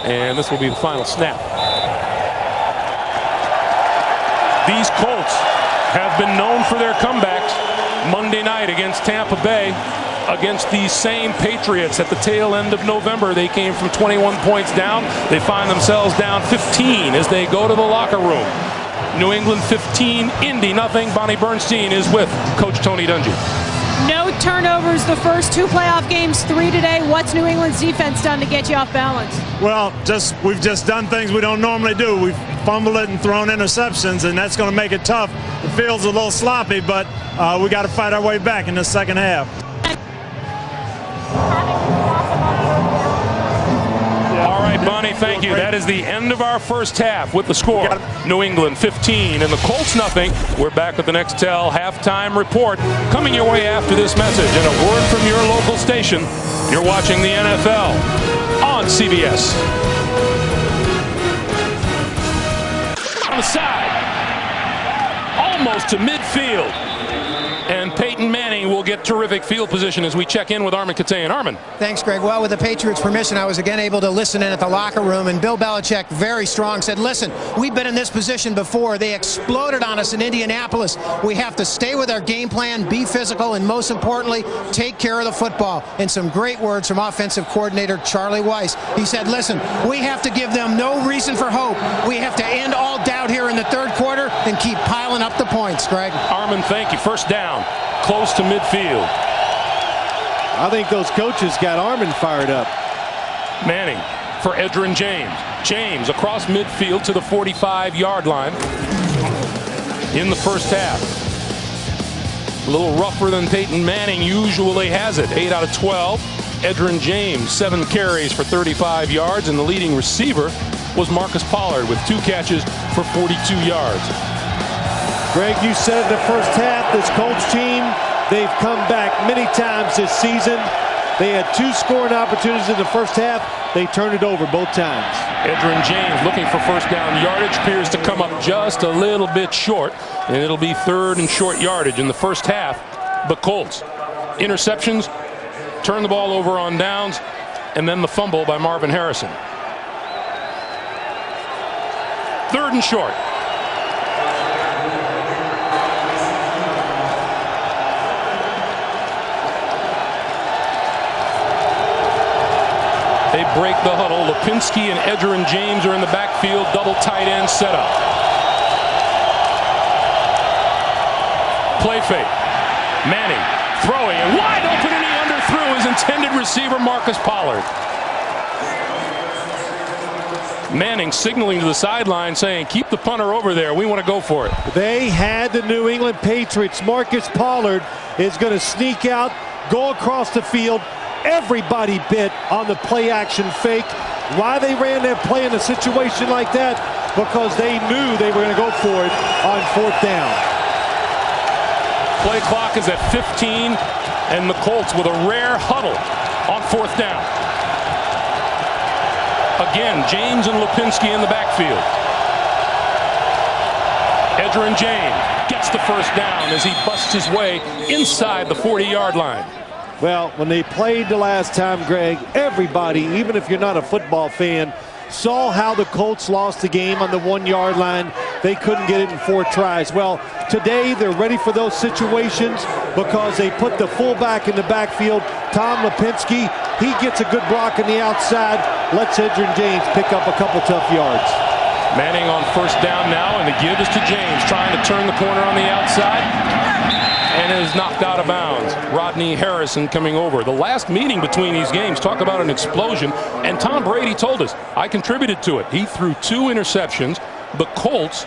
And this will be the final snap. These Colts have been known for their comebacks. Monday night against Tampa Bay, against these same Patriots at the tail end of November. They came from 21 points down. They find themselves down 15 as they go to the locker room. New England 15, Indy nothing. Bonnie Bernstein is with Coach Tony Dungy. No turnovers the first 2 playoff games, 3 today. What's New England's defense done to get you off balance? Well, we've just done things we don't normally do. We've fumbled it and thrown interceptions, and that's going to make it tough. The field's a little sloppy, but we got to fight our way back in the second half. All right, Bonnie, thank you. That is the end of our first half with the score. New England 15 and the Colts nothing. We're back with the next Tell halftime report coming your way after this message and a word from your local station. You're watching the NFL on CBS. On the side, almost to midfield, and Peyton Manning will will get terrific field position as we check in with Armin Katayan. Armin. Thanks, Greg. Well, with the Patriots' permission, I was again able to listen in at the locker room, and Bill Bellichick, very strong, said, listen, we've been in this position before. They exploded on us in Indianapolis. We have to stay with our game plan, be physical, and most importantly, take care of the football. And some great words from offensive coordinator Charlie Weiss. He said, listen, we have to give them no reason for hope. We have to end all doubt here in the third quarter and keep piling up the points, Greg. Armin, thank you. First down, close to midfield. I think those coaches got Armin fired up. Manning for Edgerrin James. James across midfield to the 45-yard line in the first half. A little rougher than Peyton Manning usually has it. 8 out of 12. Edgerrin James, 7 carries for 35 yards, and the leading receiver was Marcus Pollard with 2 catches for 42 yards. Greg, you said in the first half, this Colts team, they've come back many times this season. They had 2 scoring opportunities in the first half. They turned it over both times. Edgerrin James looking for first down yardage, appears to come up just a little bit short, and it'll be 3rd and short yardage in the first half. The Colts, interceptions, turn the ball over on downs, and then the fumble by Marvin Harrison. 3rd and short. They break the huddle. Lipinski and Edgerrin James are in the backfield. Double tight end setup. Play fake. Manning throwing and wide open, and he underthrew his intended receiver Marcus Pollard. Manning signaling to the sideline saying, keep the punter over there. We want to go for it. They had the New England Patriots. Marcus Pollard is going to sneak out, go across the field. Everybody bit on the play action fake. Why they ran that play in a situation like that? Because they knew they were going to go for it on 4th down. Play clock is at 15, and the Colts with a rare huddle on 4th down. Again, James and Lipinski in the backfield. Edgerrin James gets the first down as he busts his way inside the 40-yard line. Well, when they played the last time, Greg, everybody, even if you're not a football fan, saw how the Colts lost the game on the 1-yard line. They couldn't get it in 4 tries. Well, today they're ready for those situations because they put the fullback in the backfield, Tom Lipinski. He gets a good block on the outside, lets Edgerrin James pick up a couple tough yards. Manning on first down now, and the give is to James, trying to turn the corner on the outside, and is knocked out of bounds. Rodney Harrison coming over. The last meeting between these games, talk about an explosion, and Tom Brady told us, I contributed to it. He threw 2 interceptions. The Colts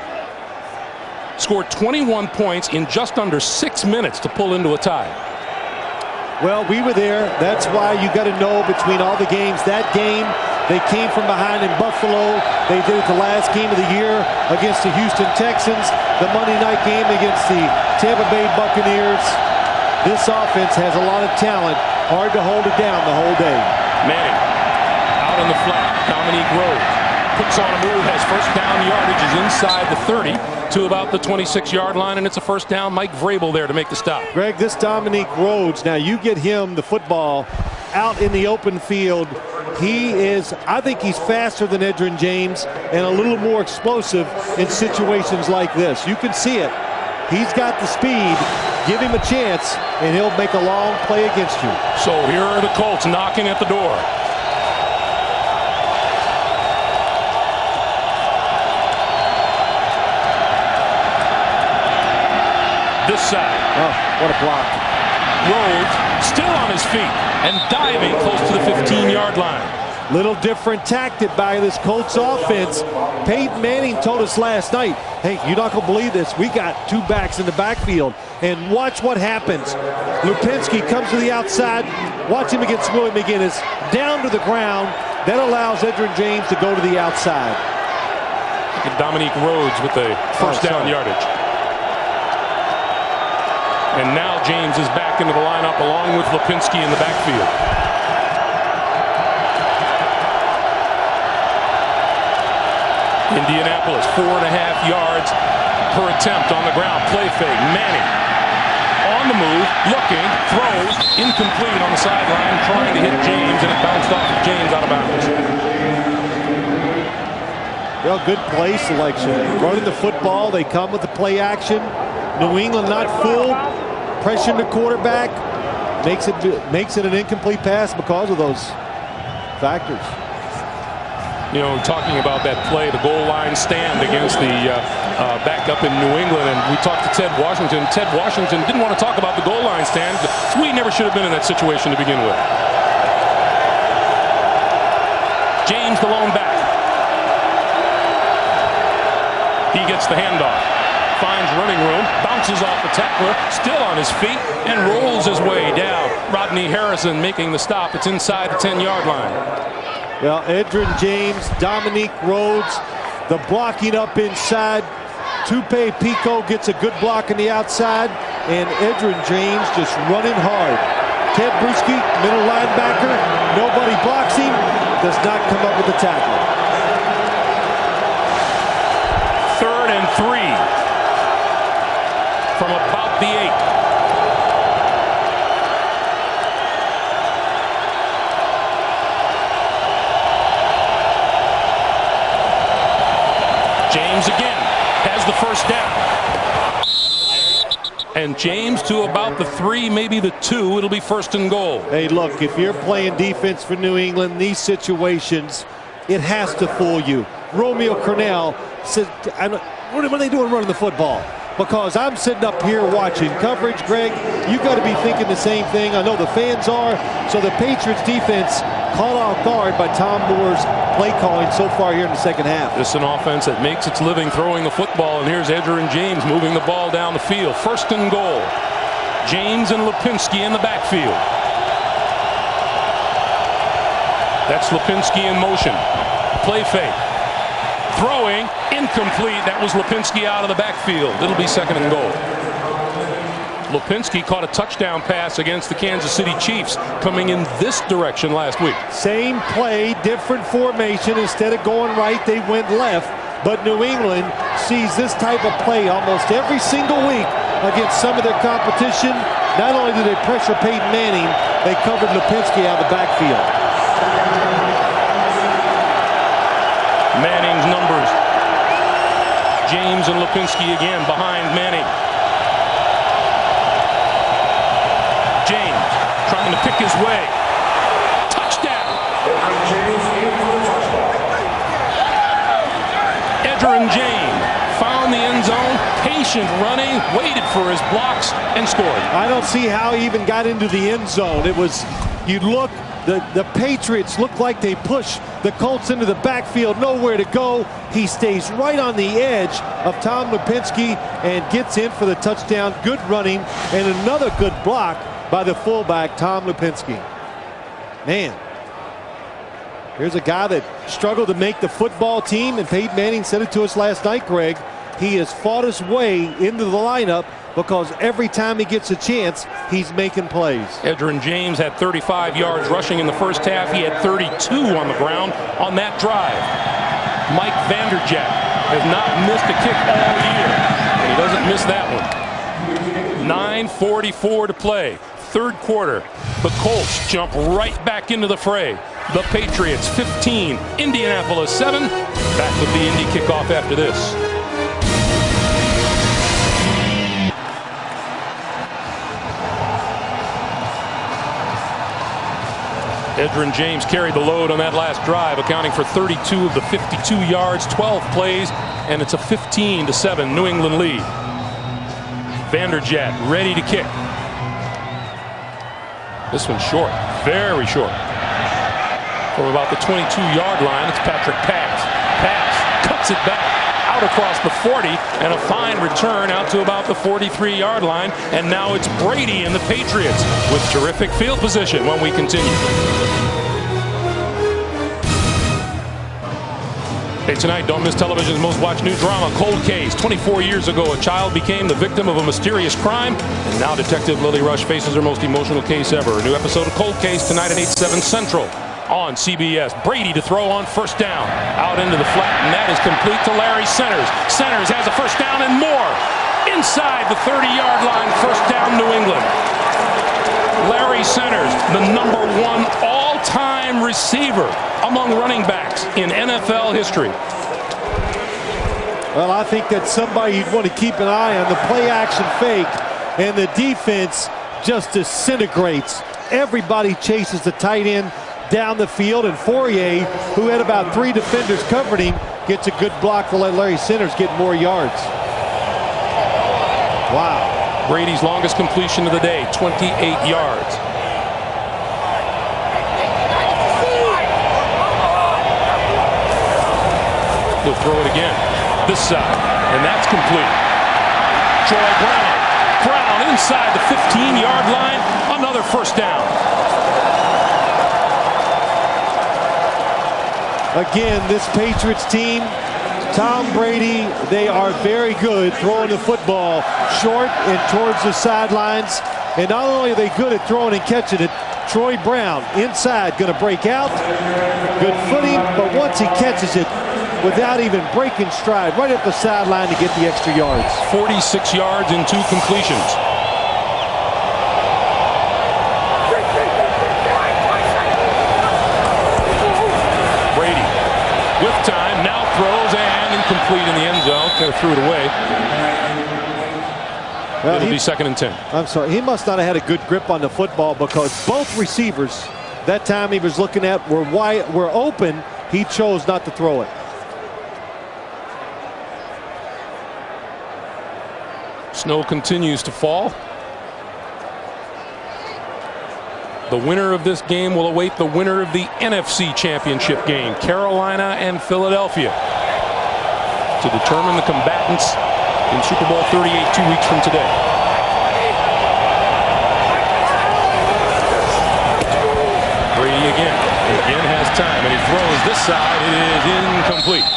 scored 21 points in just under 6 minutes to pull into a tie. Well, we were there. That's why you got to know between all the games. That game, they came from behind in Buffalo. They did it the last game of the year against the Houston Texans. The Monday night game against the Tampa Bay Buccaneers. This offense has a lot of talent. Hard to hold it down the whole day. Manning out in the flat. Dominique Rhodes puts on a move, has first down yardage, is inside the 30 to about the 26-yard line, and it's a first down. Mike Vrabel there to make the stop. Greg, this Dominique Rhodes, now you get him the football out in the open field. He is, I think he's faster than Edgerrin James and a little more explosive in situations like this. You can see it. He's got the speed. Give him a chance, and he'll make a long play against you. So here are the Colts knocking at the door. This side. Oh, what a block. Rhodes still on his feet and diving close to the 15-yard line. Little different tactic by this Colts offense. Peyton Manning told us last night, hey, you're not going to believe this. We got 2 backs in the backfield. And watch what happens. Lipinski comes to the outside. Watch him against Willie McGinnis. Down to the ground. That allows Edgerrin James to go to the outside. And Dominique Rhodes with the first down yardage. And now James is back into the lineup along with Lipinski in the backfield. Indianapolis, 4.5 yards per attempt on the ground. Play fake. Manning on the move, looking, throws, incomplete on the sideline, trying to hit James, and it bounced off of James out of bounds. Well, good play selection. Running the football, they come with the play action. New England not fooled, pressuring the quarterback, makes it an incomplete pass because of those factors. You know, talking about that play, the goal line stand against the backup in New England, and we talked to Ted Washington. Ted Washington didn't want to talk about the goal line stand. We never should have been in that situation to begin with. James, the lone back. He gets the handoff, finds running room, bounces off the tackler, still on his feet, and rolls his way down. Rodney Harrison making the stop. It's inside the 10-yard line. Well, Edgerrin James, Dominique Rhodes, the blocking up inside. Tupe Pico gets a good block on the outside, and Edgerrin James just running hard. Ted Bruschi, middle linebacker, nobody blocks him, does not come up with the tackle. 3rd and 3 from about the 8. James again has the first down. And James to about the 3, maybe the 2. It'll be 1st and goal. Hey, look, if you're playing defense for New England, these situations, it has to fool you. Romeo Crennel says, what are they doing running the football? Because I'm sitting up here watching coverage, Greg. You got to be thinking the same thing. I know the fans are. So the Patriots defense caught off guard by Tom Moore's play calling so far here in the second half. This is an offense that makes its living throwing the football, and here's Edgerrin James moving the ball down the field. 1st and goal. James and Lipinski in the backfield. That's Lipinski in motion. Play fake. Throwing, incomplete. That was Lipinski out of the backfield. It'll be 2nd and goal. Lipinski caught a touchdown pass against the Kansas City Chiefs coming in this direction last week. Same play, different formation. Instead of going right, they went left. But New England sees this type of play almost every single week against some of their competition. Not only do they pressure Peyton Manning, they covered Lipinski out of the backfield. Manning's numbers. James and Lipinski again behind Manning. James trying to pick his way. Touchdown. Edgerrin James found the end zone, patient running, waited for his blocks, and scored. I don't see how he even got into the end zone. It was, you look, the Patriots look like they push the Colts into the backfield, nowhere to go. He stays right on the edge of Tom Lipinski and gets in for the touchdown. Good running and another good block by the fullback, Tom Lipinski. Man, here's a guy that struggled to make the football team, and Peyton Manning said it to us last night, Greg. He has fought his way into the lineup because every time he gets a chance, he's making plays. Edgerrin James had 35 yards rushing in the first half. He had 32 on the ground on that drive. Mike Vanderjagt has not missed a kick all year, and he doesn't miss that one. 9:44 to play. 3rd quarter. The Colts jump right back into the fray. The Patriots 15, Indianapolis 7. Back with the Indy kickoff after this. Edgerrin James carried the load on that last drive, accounting for 32 of the 52 yards, 12 plays, and it's a 15-7 New England lead. Vanderjagt ready to kick. This one's short, very short. From about the 22-yard line, it's Patrick Pass. Pass cuts it back out across the 40, and a fine return out to about the 43-yard line. And now it's Brady and the Patriots with terrific field position when we continue. Hey, tonight, don't miss television's most watched new drama, Cold Case. 24 years ago, a child became the victim of a mysterious crime, and now Detective Lily Rush faces her most emotional case ever. A new episode of Cold Case tonight at 8/7 Central on CBS. Brady to throw on 1st down, out into the flat, and that is complete to Larry Centers. Centers has a 1st down and more. inside the 30-yard line, first down, New England. Larry Centers, the #1 all-time receiver among running backs in NFL history. Well, I think that's somebody you'd want to keep an eye on. The play-action fake, and the defense just disintegrates. Everybody chases the tight end down the field, and Fourier, who had about 3 defenders covering him, gets a good block to let Larry Centers get more yards. Wow. Brady's longest completion of the day, 28 yards. He'll throw it again. This side, and that's complete. Troy Brown. Brown inside the 15-yard line. Another first down. Again, this Patriots team, Tom Brady, they are very good throwing the football short and towards the sidelines. And not only are they good at throwing and catching it, Troy Brown inside going to break out. Good footing, but once he catches it, without even breaking stride, right up the sideline to get the extra yards. 46 yards and 2 completions. Brady with time, now throws and incomplete in the end zone. Kind of threw it away. Well, It'll be 2nd and 10. I'm sorry, he must not have had a good grip on the football, because both receivers that time he was looking at were open. He chose not to throw it. Snow continues to fall. The winner of this game will await the winner of the NFC Championship game, Carolina and Philadelphia, to determine the combatants in Super Bowl 38 2 weeks from today. Brady again has time, and he throws this side. It is incomplete.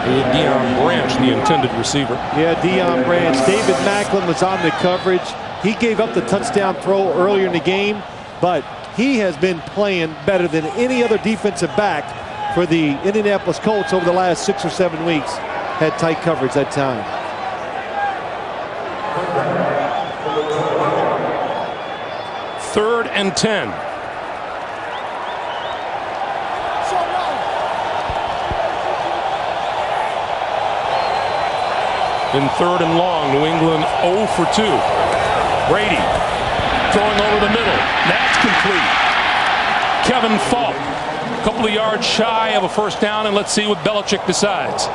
Deion Branch, the intended receiver. Yeah, Deion Branch. David Macklin was on the coverage. He gave up the touchdown throw earlier in the game, but he has been playing better than any other defensive back for the Indianapolis Colts over the last 6 or 7 weeks. Had tight coverage that time. Third and 10. In 3rd and long, New England 0 for 2. Brady throwing over the middle. That's complete. Kevin Falk, a couple of yards shy of a first down, and let's see what Bellichick decides.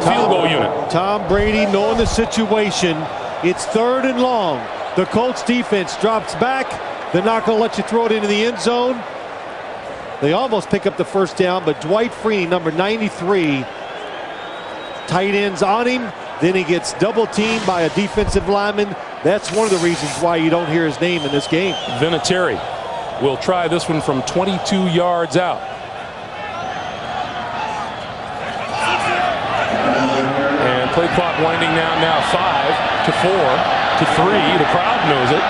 Field goal unit. Tom Brady knowing the situation. It's 3rd and long. The Colts defense drops back. They're not going to let you throw it into the end zone. They almost pick up the first down, but Dwight Freeney, number 93, tight ends on him. Then he gets double teamed by a defensive lineman. That's one of the reasons why you don't hear his name in this game. Vinatieri will try this one from 22 yards out. And play clock winding down now. 5 to 4 to 3. The crowd knows it.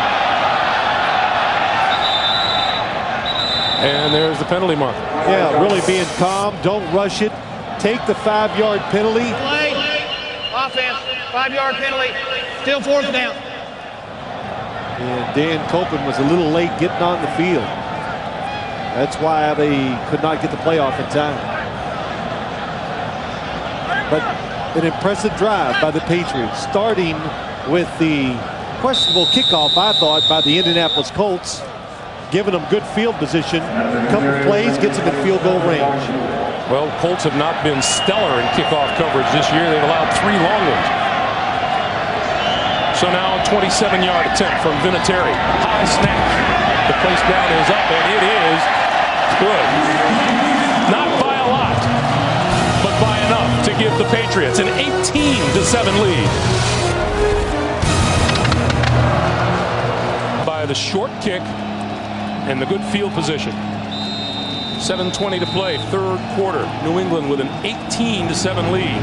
And there's the penalty mark. Yeah, really being calm. Don't rush it. Take the 5-yard penalty. Play. Offense. 5-yard penalty. Still 4th down. And Dan Copeland was a little late getting on the field. That's why they could not get the playoff in time. But an impressive drive by the Patriots, starting with the questionable kickoff, I thought, by the Indianapolis Colts, giving them good field position. A couple plays gets them in field goal range. Well, Colts have not been stellar in kickoff coverage this year. They've allowed 3 long ones. So now a 27-yard attempt from Vinatieri. High snap. The place down is up, and it is good. Not by a lot, but by enough to give the Patriots an 18-7 lead. By the short kick and the good field position. 7:20 to play, 3rd quarter. New England with an 18-7 lead.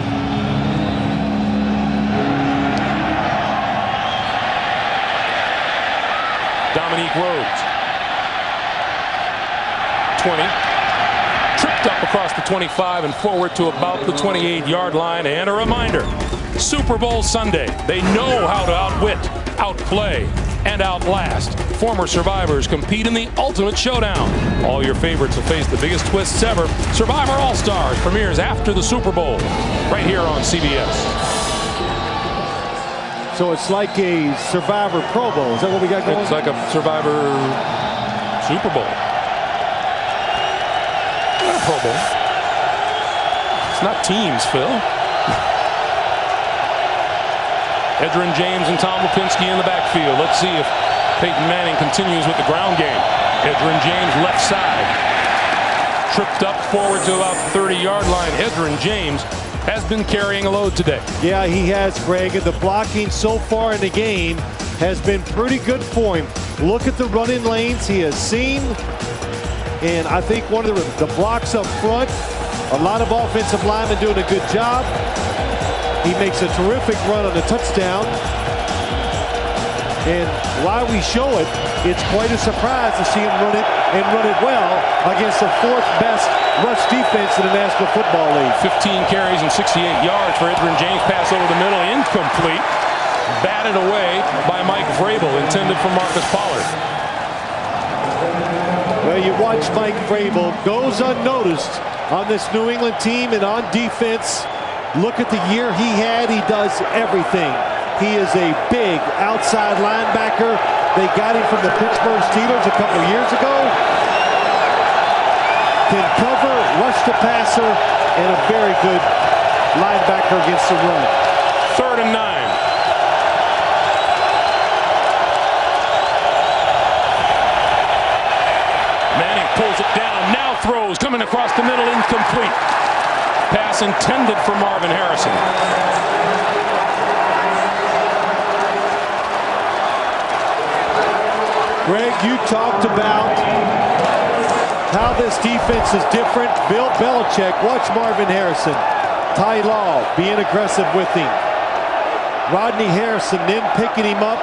Dominique Rhodes. 20, tripped up across the 25 and forward to about the 28-yard line. And a reminder, Super Bowl Sunday. They know how to outwit, outplay, and outlast. Former survivors compete in the ultimate showdown. All your favorites will face the biggest twists ever. Survivor All-Stars premieres after the Super Bowl, right here on CBS. So it's like a Survivor Pro Bowl. Is that what we got going? It's like a Survivor Super Bowl. Not a Pro Bowl. It's not teams, Phil. Edgerrin James and Tom Lipinski in the backfield. Let's see if Peyton Manning continues with the ground game. Edgerrin James left side. Tripped up forward to about the 30-yard line. Edgerrin James has been carrying a load today. Yeah, he has, Greg. And the blocking so far in the game has been pretty good for him. Look at the running lanes he has seen. And I think one of the blocks up front, a lot of offensive linemen doing a good job. He makes a terrific run on the touchdown. And while we show it, it's quite a surprise to see him run it and run it well against the fourth best rush defense in the National Football League. 15 carries and 68 yards for Edgerrin James. Pass over the middle, incomplete. Batted away by Mike Vrabel, intended for Marcus Pollard. Well, you watch Mike Vrabel, goes unnoticed on this New England team and on defense. Look at the year he had. He does everything. He is a big outside linebacker. They got him from the Pittsburgh Steelers a couple years ago. Can cover, rush the passer, and a very good linebacker against the run. 3rd and 9. Manning pulls it down, now throws, coming across the middle, incomplete. Pass intended for Marvin Harrison. Greg, you talked about how this defense is different. Bill Belichick, watch Marvin Harrison. Ty Law being aggressive with him. Rodney Harrison then picking him up,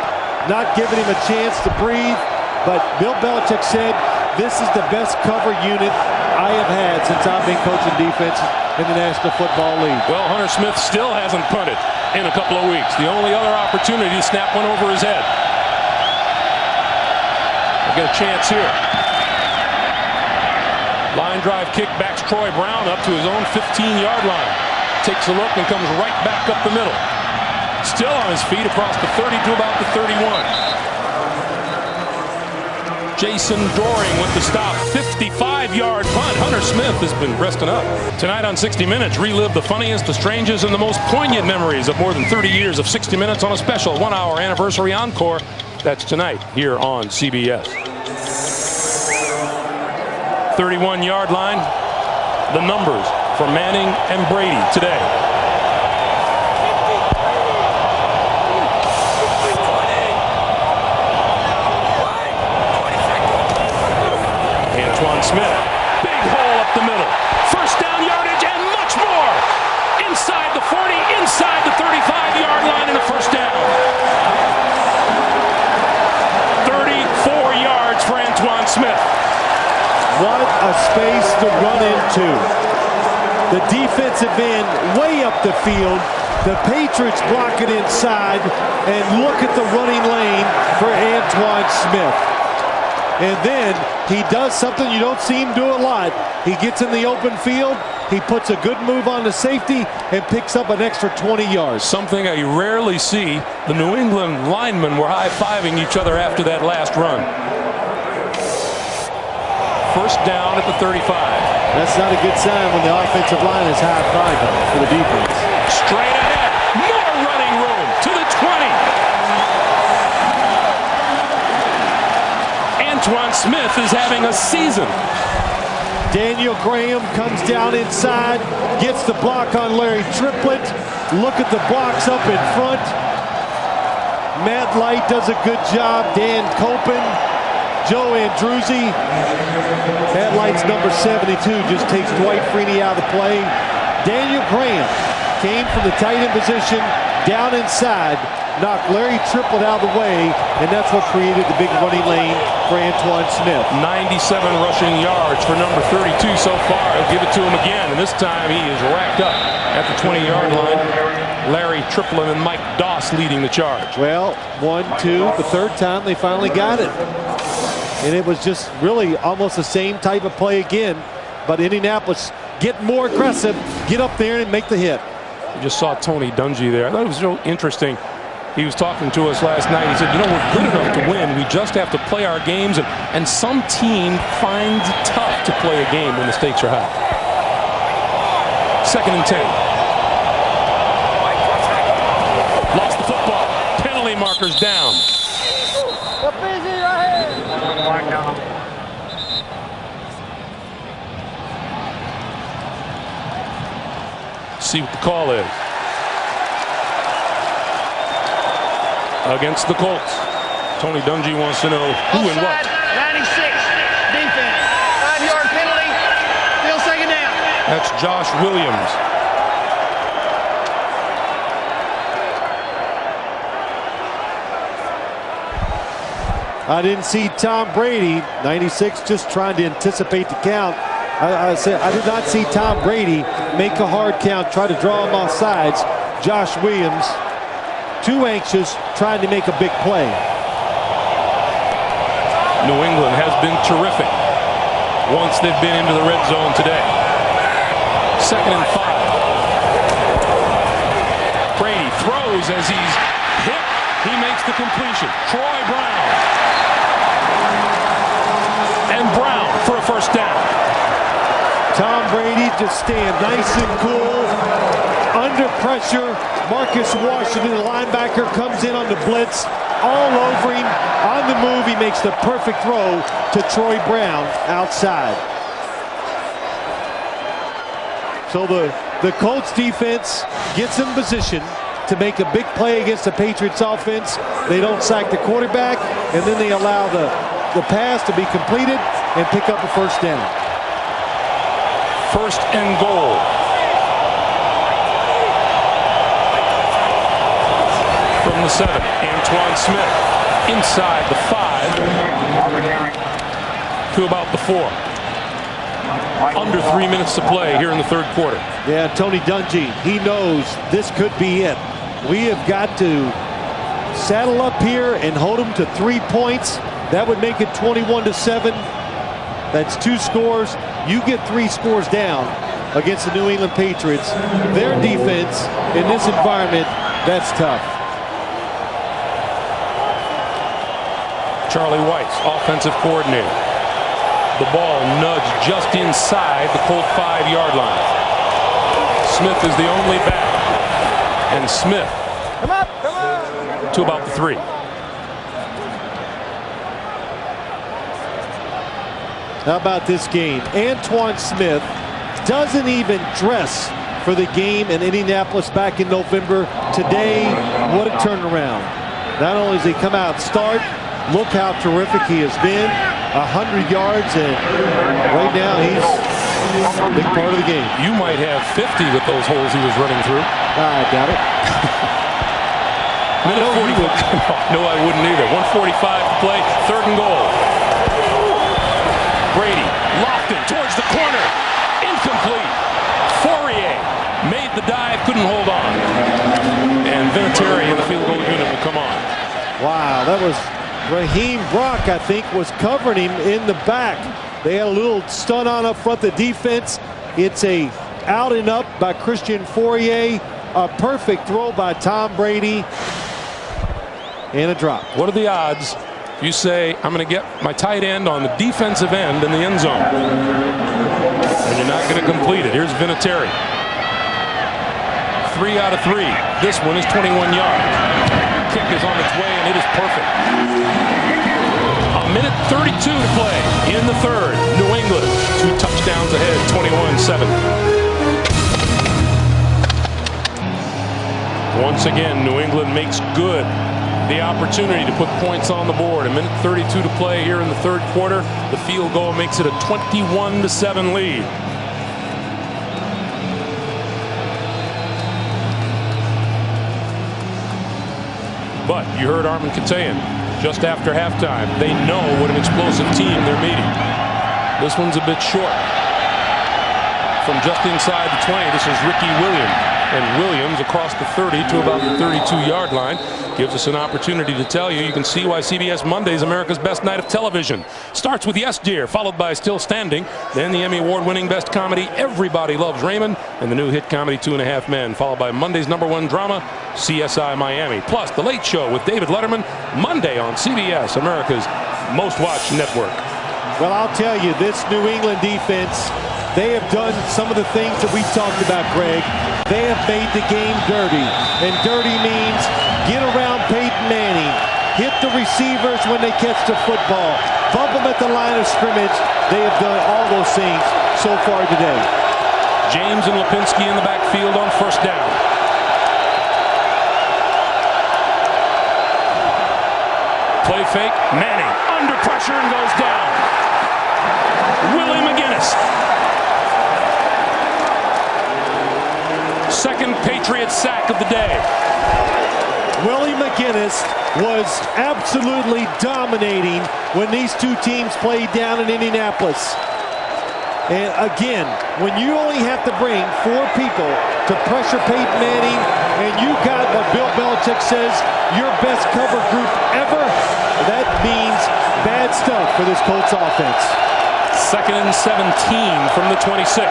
not giving him a chance to breathe. But Bill Belichick said, this is the best cover unit I have had since I've been coaching defense in the National Football League. Well, Hunter Smith still hasn't punted in a couple of weeks. The only other opportunity to snap one over his head. We'll get a chance here. Line drive kick backs Troy Brown up to his own 15-yard line. Takes a look and comes right back up the middle. Still on his feet across the 30 to about the 31. Jason Doring with the stop. 55-yard punt. Hunter Smith has been resting up. Tonight on 60 Minutes, relive the funniest, the strangest, and the most poignant memories of more than 30 years of 60 Minutes on a special 1-hour anniversary encore. That's tonight here on CBS. 31-yard line. The numbers for Manning and Brady today. Smith, big hole up the middle. First down yardage and much more. Inside the 40, inside the 35-yard line, and a first down. 34 yards for Antoine Smith. What a space to run into. The defensive end way up the field. The Patriots block it inside, and look at the running lane for Antoine Smith. And then he does something you don't see him do a lot. He gets in the open field, he puts a good move on the safety, and picks up an extra 20 yards. Something I rarely see. The New England linemen were high-fiving each other after that last run. First down at the 35. That's not a good sign when the offensive line is high-fiving for the defense. Straight ahead, more running room to the 20. Antoine Smith is having a season. Daniel Graham comes down inside, gets the block on Larry Triplett. Look at the blocks up in front. Matt Light does a good job. Dan Copen, Joe Andruzzi. Matt Light's number 72 just takes Dwight Freeney out of the play. Daniel Graham came from the tight end position down inside knocked Larry Triplett out of the way, and that's what created the big running lane for Antoine Smith. 97 rushing yards for number 32 so far. He'll give it to him again, and this time he is racked up at the 20-yard line. Larry Triplett and Mike Doss leading the charge. Well, 1, 2, the third time they finally got it. And it was just really almost the same type of play again. But Indianapolis get more aggressive, get up there and make the hit. You just saw Tony Dungy there. I thought it was so interesting. He was talking to us last night. He said, you know, we're good enough to win. We just have to play our games. And some team finds it tough to play a game when the stakes are high. 2nd and 10. Lost the football. Penalty markers down. See what the call is. Against the Colts. Tony Dungy wants to know who and what. 96, defense. 5-yard penalty. Still 2nd down. That's Josh Williams. I didn't see Tom Brady, 96, just trying to anticipate the count. I said I did not see Tom Brady make a hard count, try to draw him off sides. Josh Williams, too anxious, trying to make a big play. New England has been terrific once they've been into the red zone today. 2nd and 5. Brady throws as he's hit. He makes the completion. Troy Brown. And Brown for a 1st down. Tom Brady just staying nice and cool. Under pressure. Marcus Washington, the linebacker, comes in on the blitz. All over him. On the move, he makes the perfect throw to Troy Brown outside. So the Colts defense gets in position to make a big play against the Patriots offense. They don't sack the quarterback, and then they allow the pass to be completed and pick up a 1st down. 1st and goal. From the 7, Antoine Smith inside the 5 to about the 4. Under 3 minutes to play here in the 3rd quarter. Yeah, Tony Dungy, he knows this could be it. We have got to saddle up here and hold them to 3 points. That would make it 21-7. That's 2 scores. You get 3 scores down against the New England Patriots. Their defense in this environment, that's tough. Charlie Weis, offensive coordinator. The ball nudged just inside the Colt 5-yard line. Smith is the only back. And Smith to about the 3. How about this game? Antoine Smith doesn't even dress for the game in Indianapolis back in November. Today, what a turnaround. Not only does he come out and start, look how terrific he has been. 100 yards, and right now he's a big part of the game. You might have 50 with those holes he was running through. I got it. Minute 40. No, I wouldn't either. 1:45 to play. 3rd and goal. Brady lofted towards the corner. Incomplete. Fourier made the dive, couldn't hold on. And Vinatieri in the field goal unit will come on. Wow, that was Raheem Brock, I think, was covering him in the back. They had a little stun on up front, the defense. It's a out and up by Christian Fourier. A perfect throw by Tom Brady. And a drop. What are the odds if you say, I'm going to get my tight end on the defensive end in the end zone? And you're not going to complete it. Here's Vinatieri. 3 out of 3. This one is 21 yards. Kick is on its way, and it is perfect. A minute 32 to play in the 3rd. New England, 2 touchdowns ahead, 21-7. Once again, New England makes good the opportunity to put points on the board. A minute 32 to play here in the 3rd quarter. The field goal makes it a 21-7 lead. But you heard Armin Katayan just after halftime. They know what an explosive team they're meeting. This one's a bit short. From just inside the 20, this is Ricky Williams. And Williams across the 30 to about the 32-yard line gives us an opportunity to tell you can see why CBS Monday is America's best night of television. Starts with Yes Dear, followed by Still Standing, then the Emmy Award-winning best comedy Everybody Loves Raymond, and the new hit comedy 2.5 Men, followed by Monday's #1 drama CSI Miami. Plus The Late Show with David Letterman, Monday on CBS, America's most watched network. Well, I'll tell you, this New England defense, they have done some of the things that we talked about, Greg. They have made the game dirty. And dirty means get around Peyton Manning, hit the receivers when they catch the football, bump them at the line of scrimmage. They have done all those things so far today. James and Lipinski in the backfield on first down. Play fake, Manning under pressure and goes down. Willie McGinnis. Second Patriots sack of the day. Willie McGinnis was absolutely dominating when these two teams played down in Indianapolis. And again, when you only have to bring 4 people to pressure Peyton Manning, and you got what Bill Belichick says, your best cover group ever, that means bad stuff for this Colts offense. 2nd and 17 from the 26.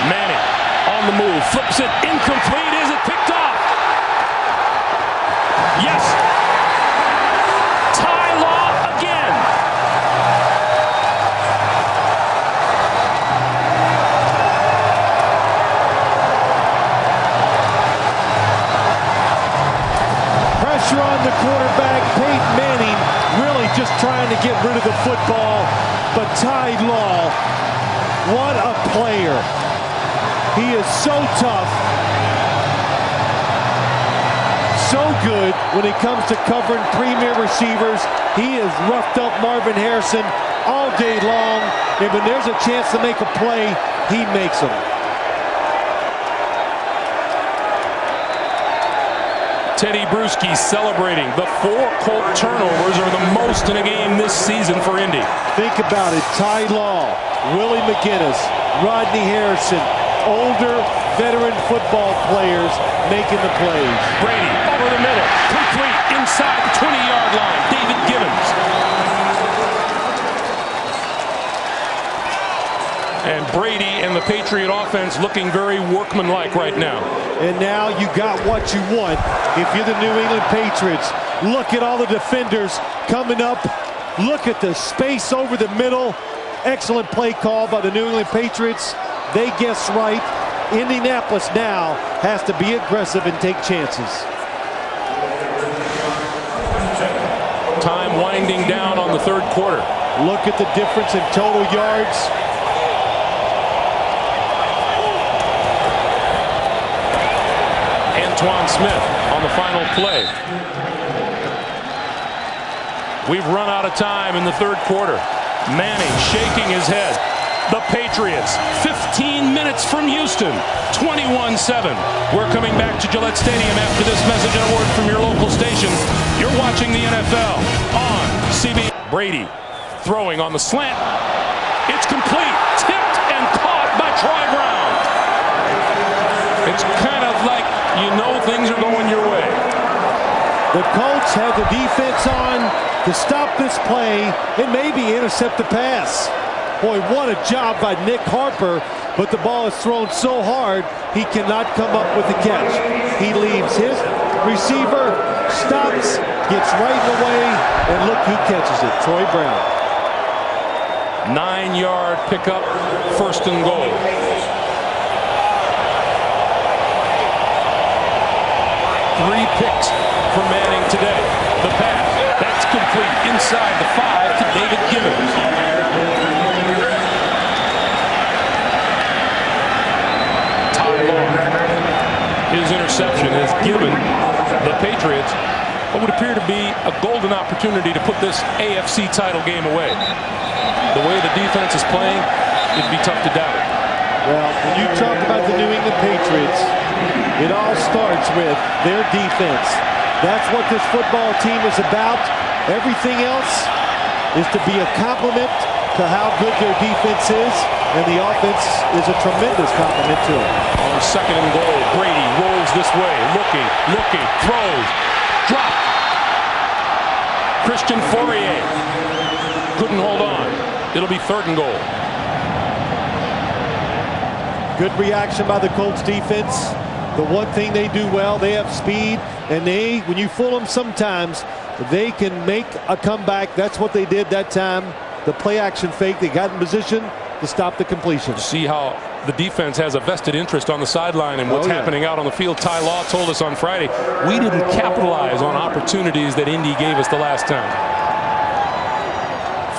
Manning on the move, flips it, incomplete. Is it picked off? Yes. Ty Law again. Pressure on the quarterback, Peyton Manning really just trying to get rid of the football. But Ty Law, what a player. He is so tough, so good when it comes to covering premier receivers. He has roughed up Marvin Harrison all day long, and when there's a chance to make a play, he makes them. Teddy Bruschi celebrating. The 4 Colt turnovers are the most in a game this season for Indy. Think about it. Ty Law, Willie McGinnis, Rodney Harrison, older veteran football players making the plays. Brady over the middle, complete inside the 20-yard line. David Gibbons. And Brady and the Patriot offense looking very workmanlike right now. And now you got what you want if you're the New England Patriots. Look at all the defenders coming up. Look at the space over the middle. Excellent play call by the New England Patriots. They guessed right. Indianapolis now has to be aggressive and take chances. Time winding down on the 3rd quarter. Look at the difference in total yards. Antoine Smith on the final play. We've run out of time in the 3rd quarter. Manning shaking his head. The Patriots, 15 minutes from Houston, 21-7. We're coming back to Gillette Stadium after this message and a word from your local station. You're watching the NFL on CBS. Brady throwing on the slant. It's complete, tipped and caught by Troy Brown. It's kind of like you know things are going your way. The Colts have the defense on to stop this play and maybe intercept the pass. Boy, what a job by Nick Harper, but the ball is thrown so hard he cannot come up with the catch. He leaves his receiver, stops, gets right in the way, and look who catches it, Troy Brown. 9-yard pickup, 1st and goal. Three picks for Manning today. The pass, that's complete inside the 5 to David Gibbons. His interception has given the Patriots what would appear to be a golden opportunity to put this AFC title game away. The way the defense is playing, it'd be tough to doubt it. Well, when you talk about the New England Patriots, it all starts with their defense. That's what this football team is about. Everything else is to be a complement to how good their defense is, and the offense is a tremendous compliment to it. On 2nd and goal, Brady rolls this way, looking, throws, drop. Christian Fourier couldn't hold on. It'll be 3rd and goal. Good reaction by the Colts defense. The one thing they do well, they have speed, and when you fool them sometimes, they can make a comeback. That's what they did that time. The play action fake, they got in position to stop the completion. See how the defense has a vested interest on the sideline and what's happening out on the field. Ty Law told us on Friday, we didn't capitalize on opportunities that Indy gave us the last time.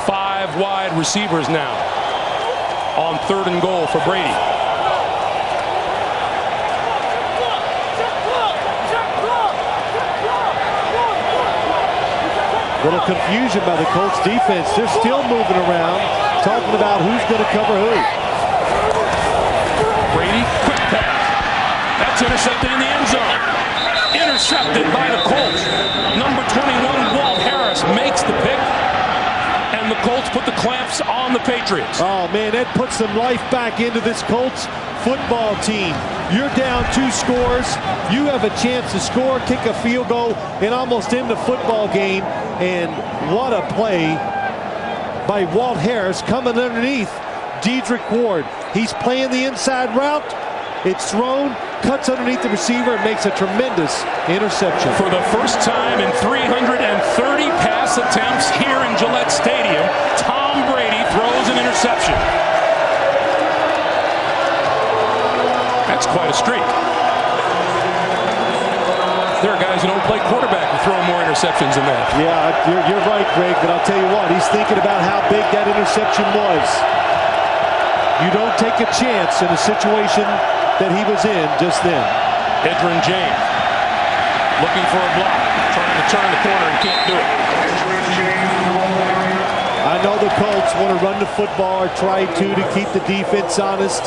5 wide receivers now on 3rd and goal for Brady. Little confusion by the Colts defense. They're still moving around, talking about who's going to cover who. Brady, quick pass. That's intercepted in the end zone. Intercepted by the Colts. Number 21, Walt Harris, makes the pick. And the Colts put the clamps on the Patriots. Oh, man, that puts some life back into this Colts football team. You're down 2 scores. You have a chance to score, kick a field goal, and almost end the football game. And what a play by Walt Harris coming underneath Dedrick Ward. He's playing the inside route. It's thrown, cuts underneath the receiver, and makes a tremendous interception. For the first time in 330 pass attempts here in Gillette Stadium, Tom Brady throws an interception. That's quite a streak. There are guys who don't play quarterback who throw more interceptions than that. Yeah, you're right, Greg, but I'll tell you what, he's thinking about how big that interception was. You don't take a chance in a situation that he was in just then. Edgerrin James looking for a block, trying to turn the corner and can't do it. I know the Colts want to run the football or try to keep the defense honest.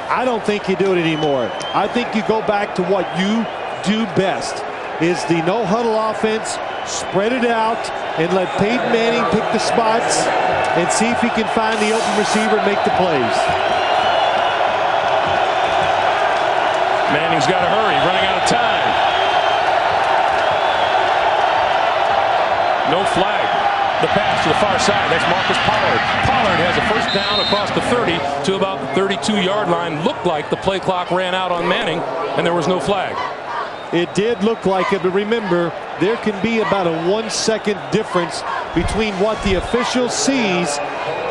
I don't think you do it anymore. I think you go back to what you do best, is the no-huddle offense, spread it out, and let Peyton Manning pick the spots and see if he can find the open receiver and make the plays. Manning's got to hurry, running out of time. No flag. The pass to the far side. That's Marcus Pollard. Pollard has a first down across the 30 to about the 32-yard line. Looked like the play clock ran out on Manning, and there was no flag. It did look like it, but remember, there can be about a 1-second difference between what the official sees.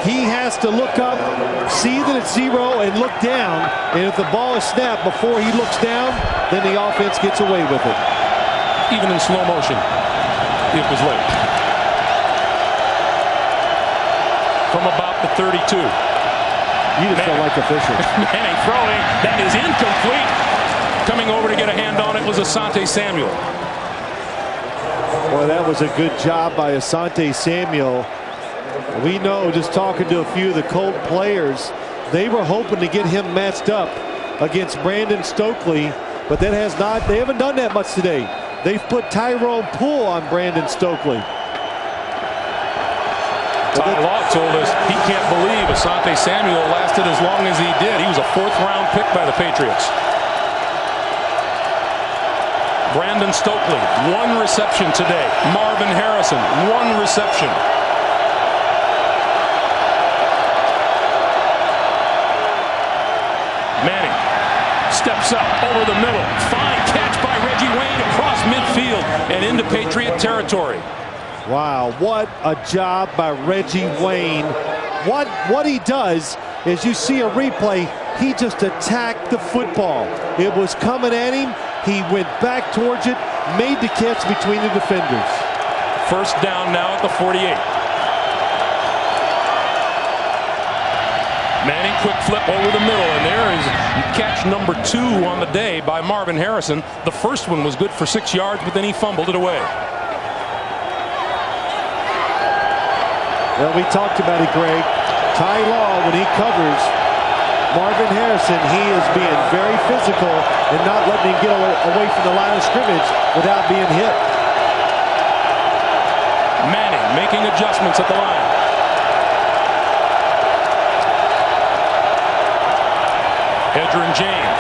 He has to look up, see that it's 0, and look down. And if the ball is snapped before he looks down, then the offense gets away with it. Even in slow motion, it was late. From about the 32. You just don't like officials. Manning throwing. That is incomplete. Coming over to get a hand on it was Asante Samuel. Boy, that was a good job by Asante Samuel. We know, just talking to a few of the Colt players, they were hoping to get him matched up against Brandon Stokely, but they haven't done that much today. They've put Tyrone Poole on Brandon Stokely. Ty Law told us he can't believe Asante Samuel lasted as long as he did. He was a 4th-round pick by the Patriots. Brandon Stokely, 1 reception today. Marvin Harrison, 1 reception. Manning steps up over the middle. Fine catch by Reggie Wayne across midfield and into Patriot territory. Wow, what a job by Reggie Wayne. What he does is, you see a replay, he just attacked the football. It was coming at him. He went back towards it, made the catch between the defenders. First down now at the 48. Manning quick flip over the middle, and there is catch number 2 on the day by Marvin Harrison. The first one was good for 6 yards, but then he fumbled it away. Well, we talked about it, Greg. Ty Law, when he covers, Marvin Harrison, he is being very physical and not letting him get away from the line of scrimmage without being hit. Manning making adjustments at the line. Edgerrin James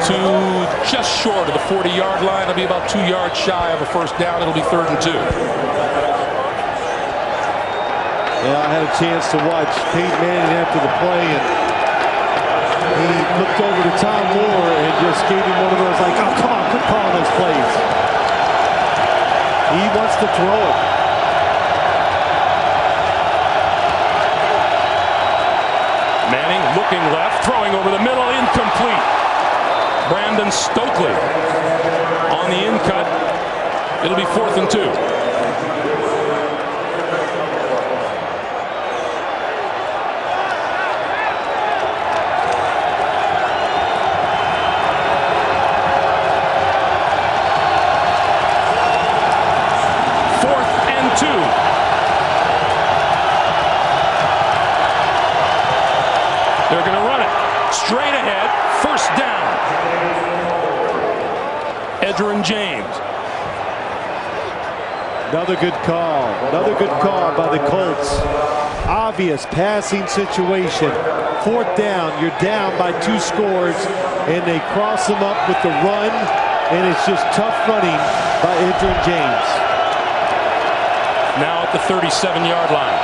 to just short of the 40-yard line. It'll be about 2 yards shy of a first down. It'll be 3rd and 2. Yeah, I had a chance to watch Peyton Manning after the play, and he looked over to Tom Moore and just gave him one of those, like, oh, come on, quit calling those plays. He wants to throw it. Manning looking left, throwing over the middle, incomplete. Brandon Stokely on the in cut. It'll be 4th and 2. They're going to run it straight ahead, first down. Edgerrin James. Another good call. Another good call by the Colts. Obvious passing situation. 4th down. You're down by 2 scores, and they cross them up with the run, and it's just tough running by Edgerrin James. Now at the 37-yard line.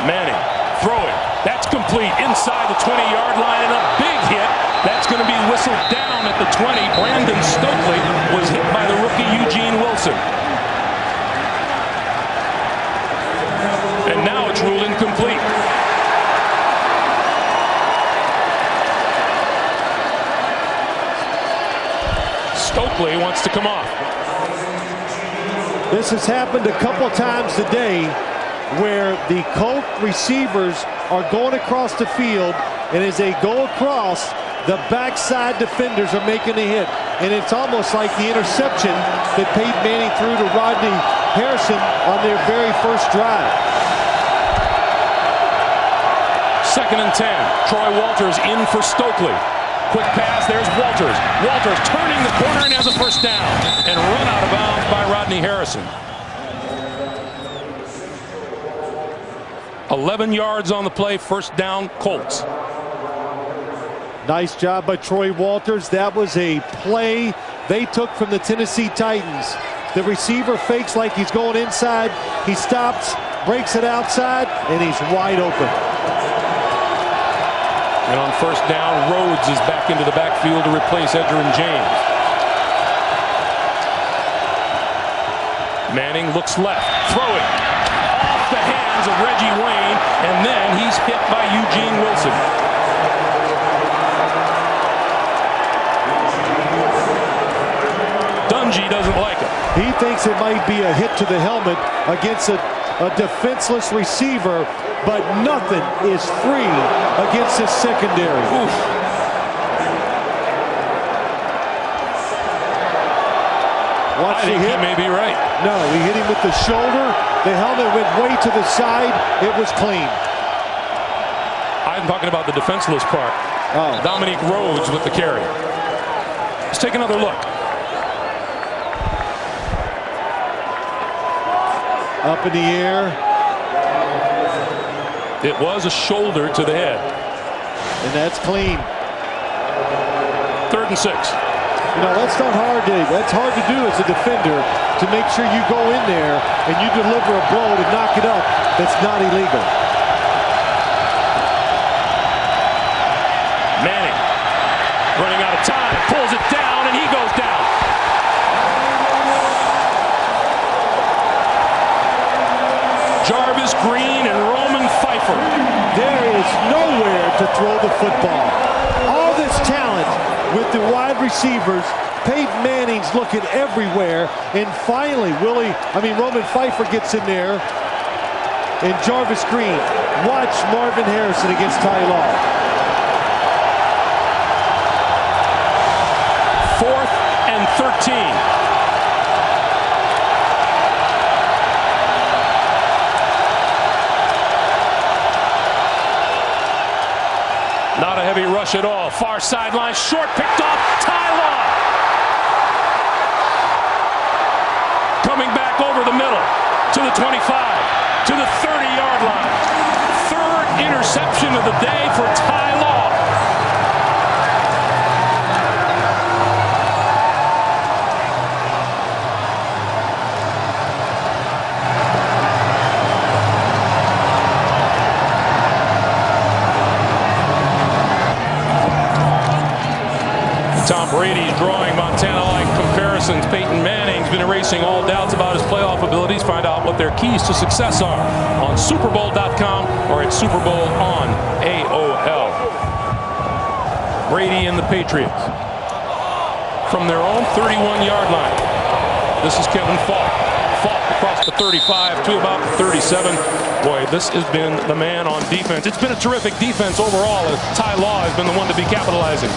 Manning throwing. That's complete inside the 20-yard line, and a big hit. That's going to be whistled down at the 20. Brandon Stokely was hit by the rookie Eugene Wilson. And now it's ruled incomplete. Stokely wants to come off. This has happened a couple times today where the Colt receivers are going across the field, and as they go across, the backside defenders are making a hit. And it's almost like the interception that Peyton Manning threw to Rodney Harrison on their very first drive. 2nd and 10. Troy Walters in for Stokely. Quick pass, there's Walters. Walters turning the corner and has a first down. And run out of bounds by Rodney Harrison. 11 yards on the play, first down, Colts. Nice job by Troy Walters. That was a play they took from the Tennessee Titans. The receiver fakes like he's going inside. He stops, breaks it outside, and he's wide open. And on first down, Rhodes is back into the backfield to replace Edgerrin James. Manning looks left, throwing off the hands of Reggie Wayne, and then he's hit by Eugene Wilson. Dungy doesn't like it. He thinks it might be a hit to the helmet against a defenseless receiver, but nothing is free against his secondary. Oof. Watch the hit. He may be right. No, he hit him with the shoulder. The helmet went way to the side. It was clean. I'm talking about the defenseless part. Oh. Dominique Rhodes with the carry. Let's take another look. Up in the air. It was a shoulder to the head. And that's clean. 3rd and 6. You know, that's hard to do as a defender, to make sure you go in there and you deliver a blow to knock it up that's not illegal. Manning running out of time, pulls it down, and he goes down. Jarvis Green and Roman Pfeiffer. There is nowhere to throw the football. All this talent with the wide receivers. Peyton Manning's looking everywhere, and finally Roman Pfeiffer gets in there, and Jarvis Green. Watch Marvin Harrison against Ty Law. 4th and 13. far sideline, short, picked off, Ty Law. Coming back over the middle to the 25, to the 30-yard line. Third interception of the day for Ty Law. Tom Brady's drawing Montana-like comparisons. Peyton Manning's been erasing all doubts about his playoff abilities. Find out what their keys to success are on SuperBowl.com or at Super Bowl on AOL. Brady and the Patriots from their own 31-yard line. This is Kevin Falk. Falk across the 35 to about the 37. Boy, this has been the man on defense. It's been a terrific defense overall, as Ty Law has been the one to be capitalizing.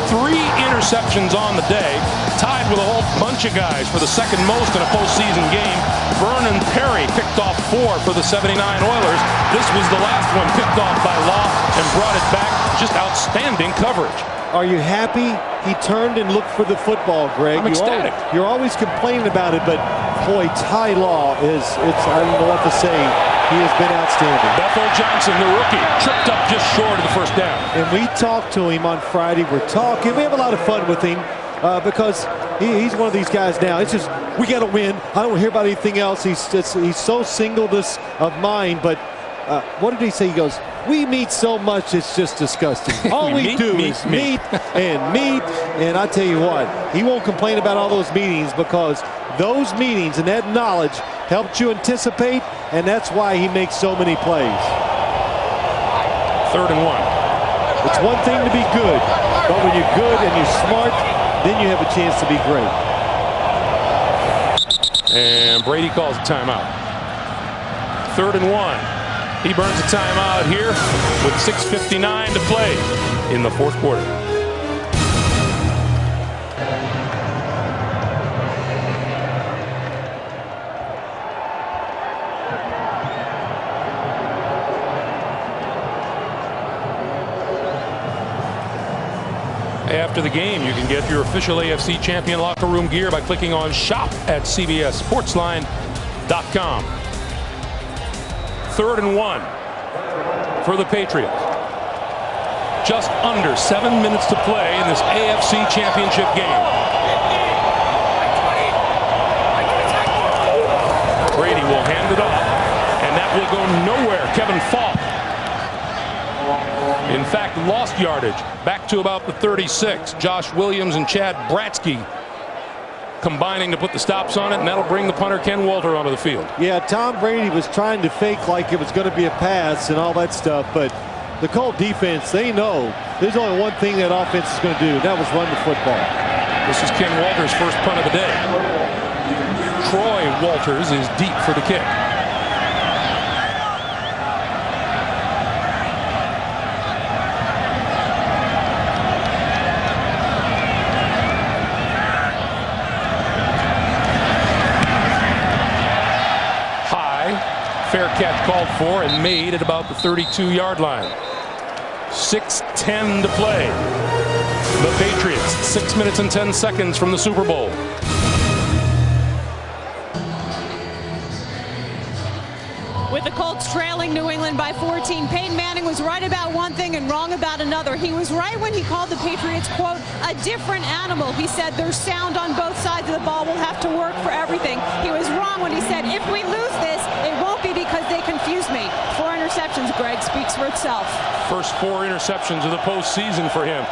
3 interceptions on the day, tied with a whole bunch of guys for the second most in a postseason game. Vernon Perry picked off 4 for the 79 Oilers. This was the last one picked off by Law and brought it back. Just outstanding coverage. Are you happy he turned and looked for the football, Greg? I'm ecstatic. You're always complaining about it, but boy, Ty Law is, I don't know what to say. He has been outstanding. Bethel Johnson, the rookie, tripped up just short of the first down. And we talked to him on Friday. We're talking. We have a lot of fun with him because he's one of these guys now. It's just, we got to win. I don't hear about anything else. He's so singleness of mind. But what did he say? He goes, we meet so much, it's just disgusting. All we do is meet and meet. And I tell you what, he won't complain about all those meetings because those meetings and that knowledge helped you anticipate, and that's why he makes so many plays. 3rd and 1. It's one thing to be good, but when you're good and you're smart, then you have a chance to be great. And Brady calls a timeout. 3rd and 1. He burns a timeout here with 6:59 to play in the 4th quarter. After the game, you can get your official AFC champion locker room gear by clicking on shop at CBSSportsline.com. 3rd and 1 for the Patriots. Just under 7 minutes to play in this AFC championship game. Brady will hand it off, and that will go nowhere. Kevin Falk, in fact, lost yardage back to about the 36. Josh Williams and Chad Bratsky combining to put the stops on it, and that'll bring the punter Ken Walter onto the field. Yeah, Tom Brady was trying to fake like it was going to be a pass and all that stuff, but the Colt defense, they know there's only one thing that offense is going to do, and that was run the football. This is Ken Walter's first punt of the day. Troy Walters is deep for the kick. Fair catch called for and made at about the 32-yard line. 6:10 to play. The Patriots 6 minutes and 10 seconds from the Super Bowl. With the Colts trailing New England by 14, Peyton Manning was right about one thing and wrong about another. He was right when he called the Patriots, quote, a different animal. He said they're sound on both sides of the ball. We'll have to work for everything. He was wrong when he said if we lose this, it won't be because they confused me. 4 interceptions, Greg, speaks for itself. First 4 interceptions of the postseason for him.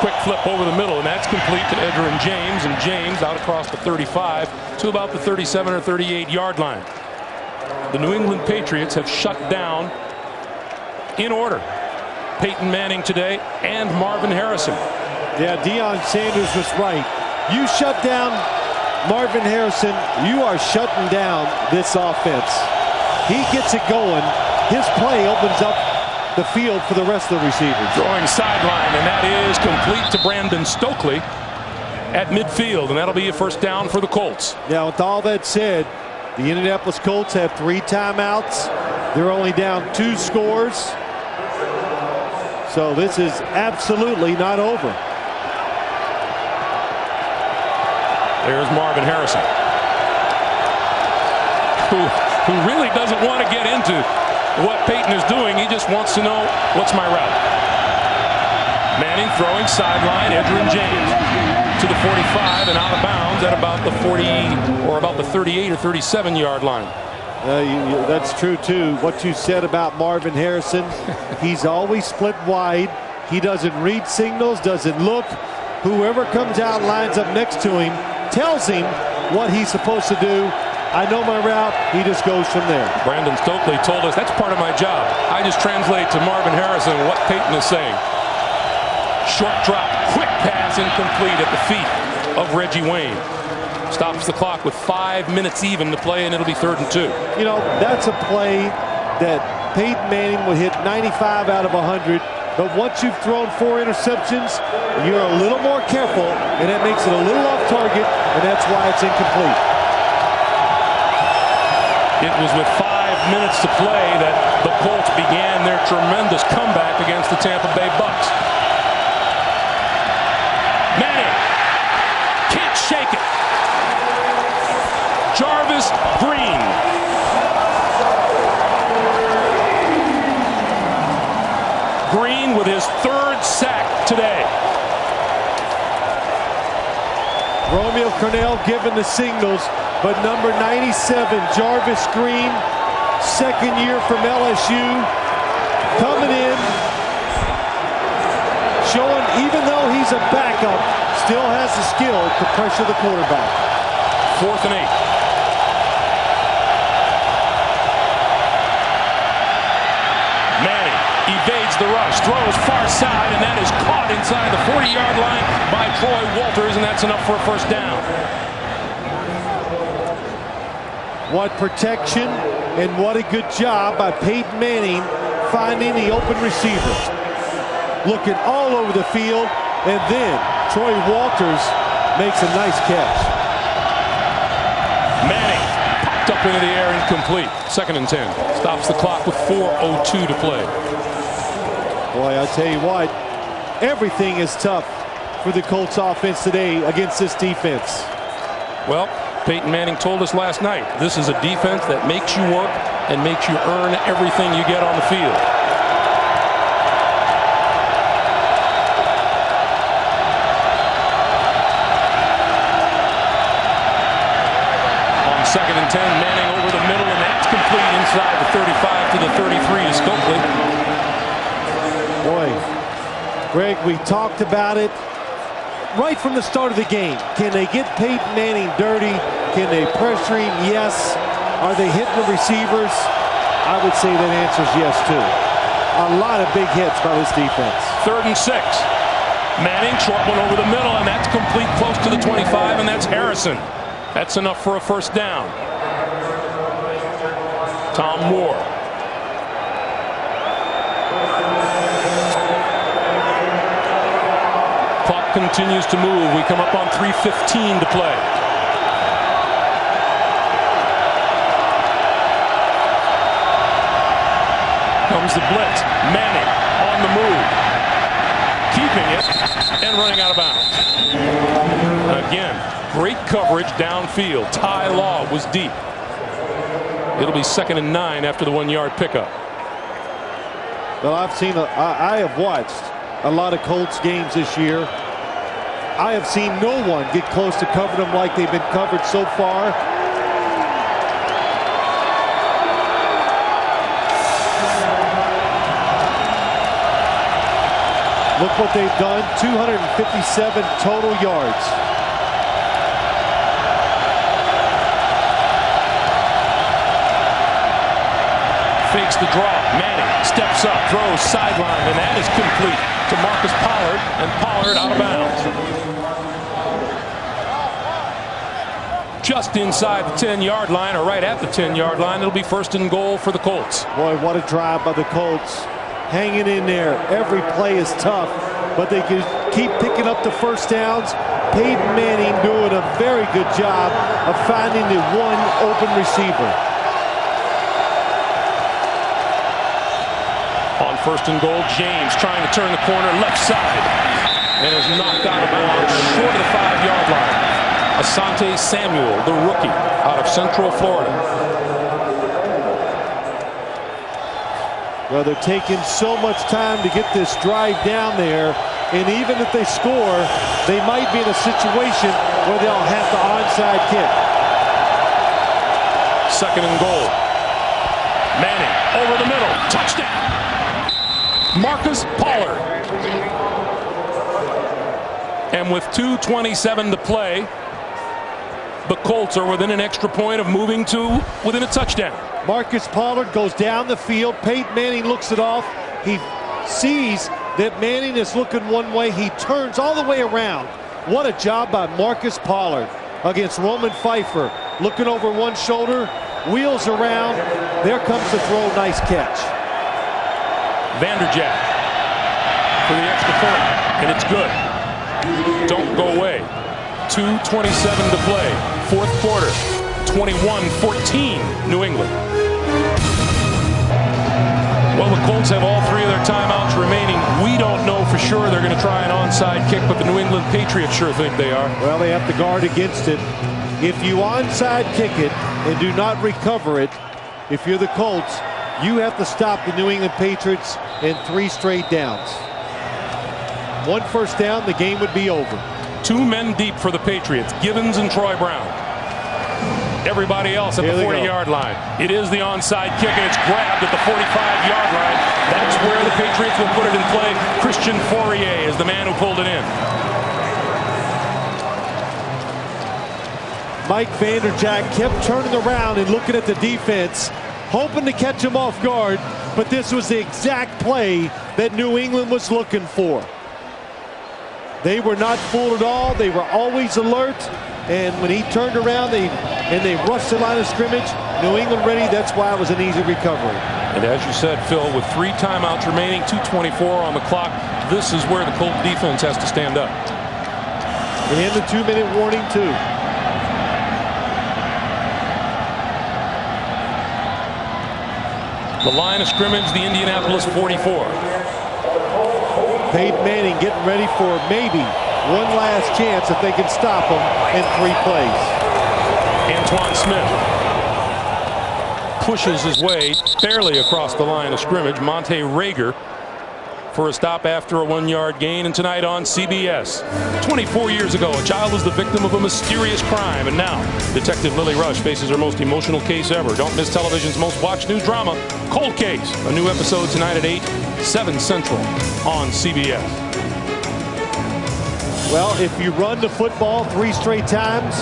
Quick flip over the middle, and that's complete to Edgerrin James, and James out across the 35 to about the 37 or 38-yard line. The New England Patriots have shut down, in order, Peyton Manning today and Marvin Harrison. Yeah, Deion Sanders was right. You shut down Marvin Harrison, you are shutting down this offense. He gets it going. His play opens up the field for the rest of the receivers. Throwing sideline, and that is complete to Brandon Stokely at midfield, and that'll be a first down for the Colts. Now, with all that said, the Indianapolis Colts have 3 timeouts. They're only down 2 scores. So this is absolutely not over. There's Marvin Harrison, who really doesn't want to get into what Peyton is doing. He just wants to know, what's my route? Manning throwing sideline, Edgerrin James to the 45 and out of bounds at about the 40 or about the 38 or 37 yard line. That's true too. What you said about Marvin Harrison, he's always split wide. He doesn't read signals, doesn't look. Whoever comes out, lines up next to him, tells him what he's supposed to do. I know my route. He just goes from there. Brandon Stokely told us that's part of my job. I just translate to Marvin Harrison what Peyton is saying. Short drop, quick pass, incomplete at the feet of Reggie Wayne. Stops the clock with 5 minutes even to play, and it'll be 3rd and 2. You know, that's a play that Peyton Manning would hit 95 out of 100. But once you've thrown 4 interceptions, you're a little more careful, and that makes it a little off target, and that's why it's incomplete. It was with 5 minutes to play that the Colts began their tremendous comeback against the Tampa Bay Bucks. Manning can't shake it. Jarvis Green. Green with his 3rd sack today. Romeo Cornell given the signals, but number 97, Jarvis Green, 2nd year from LSU, coming in, showing even though he's a backup, still has the skill to pressure the quarterback. 4th and 8. Evades the rush, throws far side, and that is caught inside the 40-yard line by Troy Walters, and that's enough for a 1st down. What protection, and what a good job by Peyton Manning finding the open receiver. Looking all over the field, and then Troy Walters makes a nice catch. Manning popped up into the air, incomplete. 2nd and 10. Stops the clock with 4:02 to play. Boy, I tell you what, everything is tough for the Colts offense today against this defense. Well, Peyton Manning told us last night, this is a defense that makes you work and makes you earn everything you get on the field. On 2nd and 10, Manning over the middle, and that's complete inside the 35 to the 33 to Stokely. Boy, Greg, we talked about it right from the start of the game. Can they get Peyton Manning dirty? Can they pressure him? Yes. Are they hitting the receivers? I would say that answer is yes, too. A lot of big hits by this defense. 3rd and 6. Manning, short one over the middle, and that's complete close to the 25, and that's Harrison. That's enough for a 1st down. Tom Moore. Clock continues to move. We come up on 3:15 to play. Comes the blitz. Manning on the move. Keeping it and running out of bounds. Again, great coverage downfield. Ty Law was deep. It'll be 2nd and 9 after the 1-yard pickup. Well, I have watched a lot of Colts games this year. I have seen no one get close to covering them like they've been covered so far. Look what they've done, 257 total yards. Fakes the draw. Manning steps up, throws sideline, and that is complete to Marcus Pollard, and Pollard out of bounds. Just inside the 10-yard line, or right at the 10-yard line. It'll be 1st and goal for the Colts. Boy, what a drive by the Colts. Hanging in there. Every play is tough, but they can keep picking up the 1st downs. Peyton Manning doing a very good job of finding the one open receiver. On first and goal. James trying to turn the corner left side and is knocked out of bounds short of the 5-yard line. Asante Samuel, the rookie out of Central Florida. Well, they're taking so much time to get this drive down there, and even if they score, they might be in a situation where they'll have the onside kick. Second and goal. Manning over the middle. Touchdown. Marcus Pollard. And with 2:27 to play, the Colts are within an extra point of moving to within a touchdown. Marcus Pollard goes down the field. Peyton Manning looks it off. He sees that Manning is looking one way. He turns all the way around. What a job by Marcus Pollard against Roman Pfeiffer. Looking over one shoulder, wheels around. There comes the throw. Nice catch. Vanderjagt for the extra point, and it's good. Don't go away. 2:27 to play. Fourth quarter. 21-14 New England. Well, the Colts have all 3 of their timeouts remaining. We don't know for sure they're going to try an onside kick, but the New England Patriots sure think they are. Well, they have to guard against it. If you onside kick it and do not recover it, if you're the Colts, you have to stop the New England Patriots in 3 straight downs. 1 first down, the game would be over. 2 men deep for the Patriots, Givens and Troy Brown. Everybody else at the 40-yard line. It is the onside kick, and it's grabbed at the 45-yard line. That's where the Patriots will put it in play. Christian Fourier is the man who pulled it in. Mike Vanderjagt kept turning around and looking at the defense, hoping to catch him off guard, but this was the exact play that New England was looking for. They were not fooled at all. They were always alert. And when he turned around, they rushed the line of scrimmage. New England ready. That's why it was an easy recovery. And as you said, Phil, with 3 timeouts remaining, 2:24 on the clock, this is where the Colts defense has to stand up. And the 2-minute warning, too. The line of scrimmage, the Indianapolis 44. Peyton Manning getting ready for maybe one last chance if they can stop him in 3 plays. Antoine Smith pushes his way barely across the line of scrimmage. Monte Rager for a stop after a 1-yard gain. And tonight on CBS, 24 years ago, a child was the victim of a mysterious crime, and now Detective Lily Rush faces her most emotional case ever. Don't miss television's most watched news drama, Cold Case. A new episode tonight at 8, 7 Central on CBS. Well, if you run the football 3 straight times,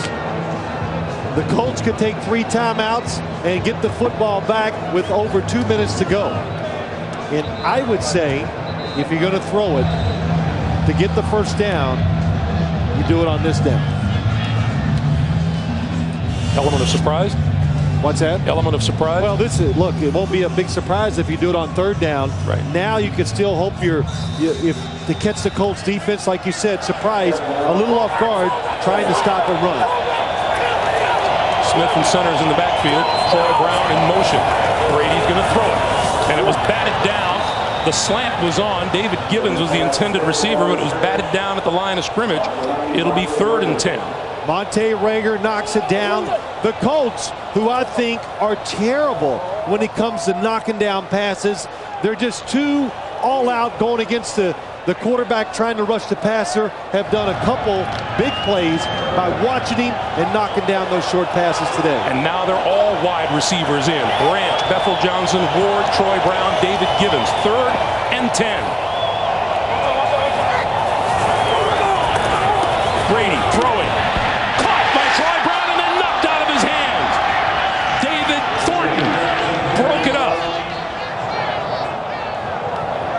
the Colts could take 3 timeouts and get the football back with over 2 minutes to go. And I would say, if you're going to throw it to get the first down, you do it on this down. Element of surprise? What's that? Element of surprise? Well, this is, look, it won't be a big surprise if you do it on 3rd down. Right. Now you can still hope if to catch the Colts defense, like you said, surprise, a little off guard, trying to stop a run. Smith and centers in the backfield. Troy Brown in motion. Brady's going to throw it. And it was batted down. The slant was on. David Givens was the intended receiver, but it was batted down at the line of scrimmage. It'll be 3rd and 10. Monte Rager knocks it down. The Colts, who I think are terrible when it comes to knocking down passes, they're just too all out going against the quarterback trying to rush the passer, have done a couple big plays by watching him and knocking down those short passes today. And now they're all wide receivers in. Branch, Bethel Johnson, Ward, Troy Brown, David Givens. 3rd and 10. Brady throwing. Caught by Troy Brown and then knocked out of his hands. David Thornton broke it up.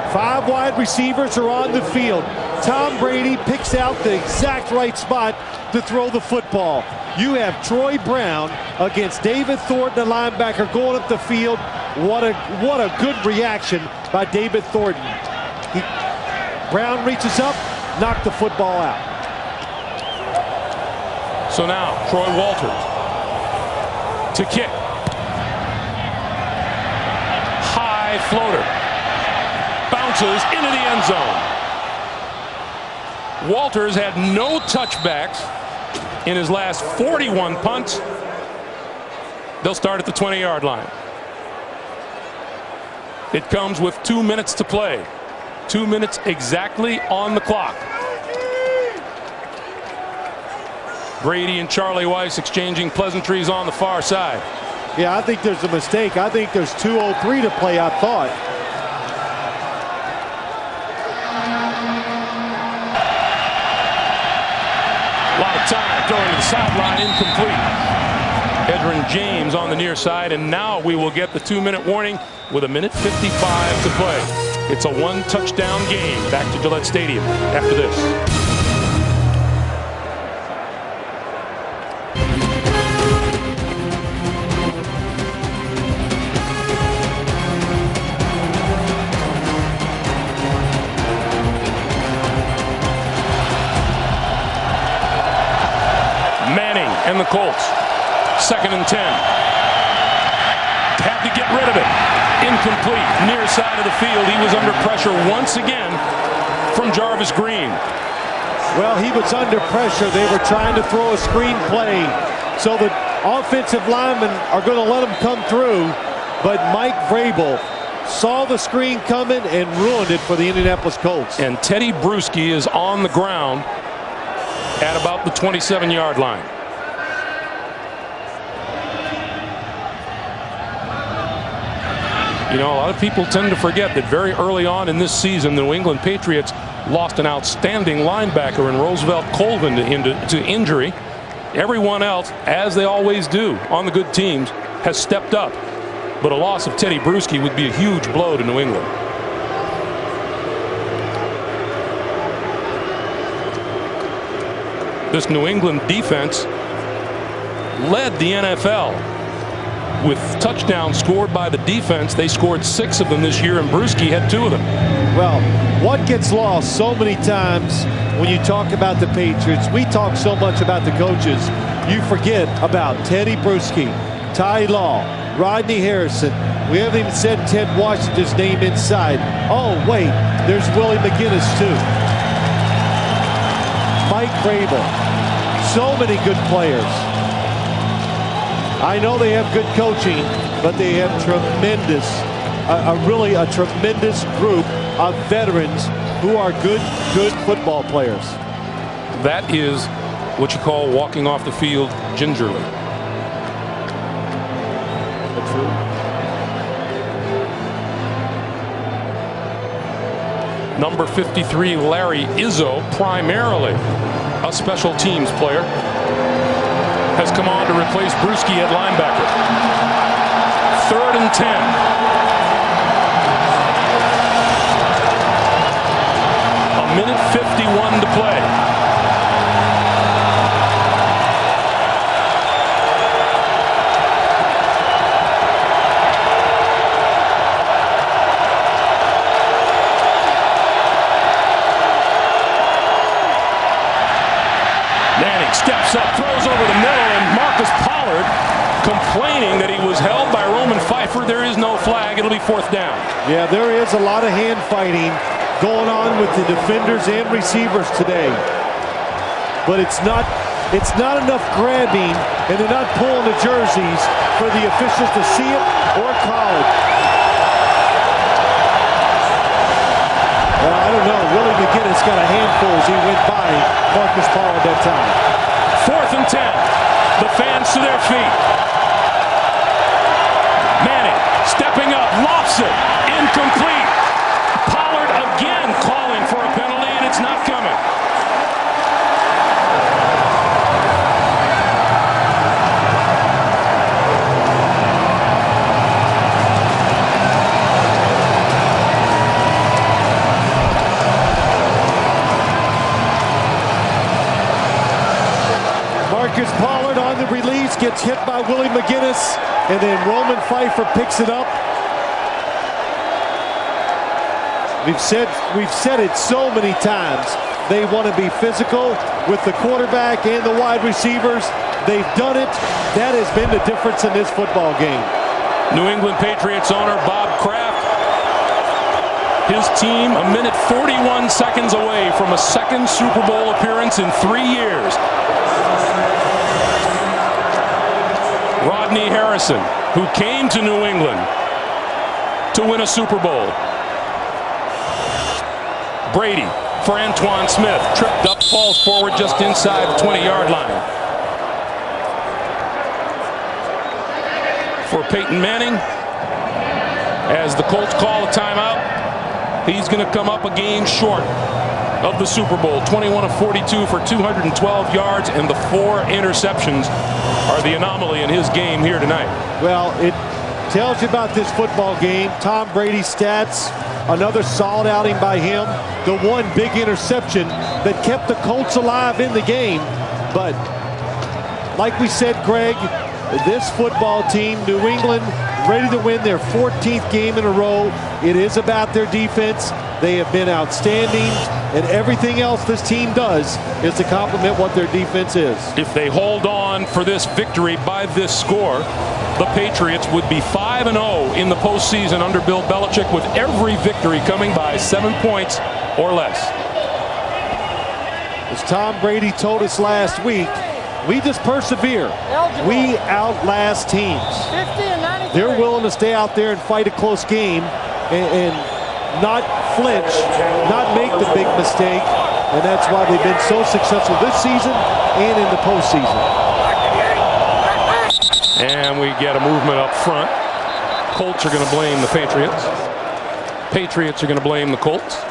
5 wide receivers are on the field. Tom Brady picks out the exact right spot to throw the football. You have Troy Brown against David Thornton, the linebacker, going up the field. What a good reaction by David Thornton. Brown reaches up, knocked the football out. So now Troy Walters to kick. High floater. bounces into the end zone. Walters had no touchbacks in his last 41 punts. They'll start at the 20-yard line. It comes with 2 minutes to play. 2 minutes exactly on the clock. Brady and Charlie Weiss exchanging pleasantries on the far side. Yeah, I think there's a mistake. I think there's 2:03 to play, I thought. A lot of time throwing to the sideline, incomplete. Edgerrin James on the near side, and now we will get the 2-minute warning with 1:55 to play. It's a 1-touchdown game. Back to Gillette Stadium after this. Manning and the Colts. 2nd and 10. Had to get rid of it. Incomplete. Near side of the field. He was under pressure once again from Jarvis Green. Well, he was under pressure. They were trying to throw a screen play. So the offensive linemen are going to let him come through. But Mike Vrabel saw the screen coming and ruined it for the Indianapolis Colts. And Teddy Bruschi is on the ground at about the 27-yard line. You know, a lot of people tend to forget that very early on in this season, the New England Patriots lost an outstanding linebacker in Roosevelt Colvin to injury. Everyone else, as they always do on the good teams, has stepped up. But a loss of Teddy Bruschi would be a huge blow to New England. This New England defense led the NFL with touchdowns scored by the defense. They scored 6 of them this year, and Bruschi had 2 of them. Well, what gets lost so many times when you talk about the Patriots, we talk so much about the coaches, you forget about Teddy Bruschi, Ty Law, Rodney Harrison. We haven't even said Ted Washington's name inside. Oh, wait, there's Willie McGinnis, too. Mike Vrabel. So many good players. I know they have good coaching, but they have tremendous, really a tremendous group of veterans who are good football players. That is what you call walking off the field gingerly. That's true. Number 53, Larry Izzo, primarily a special teams player, has come on to replace Bruschi at linebacker. 3rd and 10. A 1:51 to play. Manning steps up, throws over the middle, and Marcus Pollard complaining that he was held by Roman Pfeiffer. There is no flag. It'll be 4th down. Yeah, there is a lot of hand fighting going on with the defenders and receivers today. But it's not enough grabbing, and they're not pulling the jerseys for the officials to see it or call it. Well, I don't know. Willie McGinnis got a handful as he went by Marcus Pollard that time. 4th and 10. The fans to their feet. Manning stepping up, lofts it, incomplete. Pollard again calling for a penalty, and it's not coming. Marcus Pollard on the release gets hit by Willie McGinnis, and then Roman Pfeiffer picks it up. We've said it so many times. They want to be physical with the quarterback and the wide receivers. They've done it. That has been the difference in this football game. New England Patriots owner Bob Kraft His team a minute 41 seconds away from a second Super Bowl appearance in 3 years. Rodney Harrison, who came to New England to win a Super Bowl. Brady for Antoine Smith. Tripped up, falls forward just inside the 20-yard line. For Peyton Manning, as the Colts call a timeout, he's going to come up a game short of the Super Bowl. 21 of 42 for 212 yards, and the 4 interceptions are the anomaly in his game here tonight. Well, it tells you about this football game. Tom Brady's stats, another solid outing by him. The one big interception that kept the Colts alive in the game. But like we said, Greg, this football team, New England, ready to win their 14th game in a row. It is about their defense. They have been outstanding, and everything else this team does is to complement what their defense is. If they hold on for this victory by this score, the Patriots would be 5-0 in the postseason under Bill Belichick, with every victory coming by 7 points or less. As Tom Brady told us last week, we just persevere. We outlast teams. They're willing to stay out there and fight a close game and not flinch, not make the big mistake. And that's why they've been so successful this season and in the postseason. And we get a movement up front. Colts are going to blame the Patriots. Patriots are going to blame the Colts.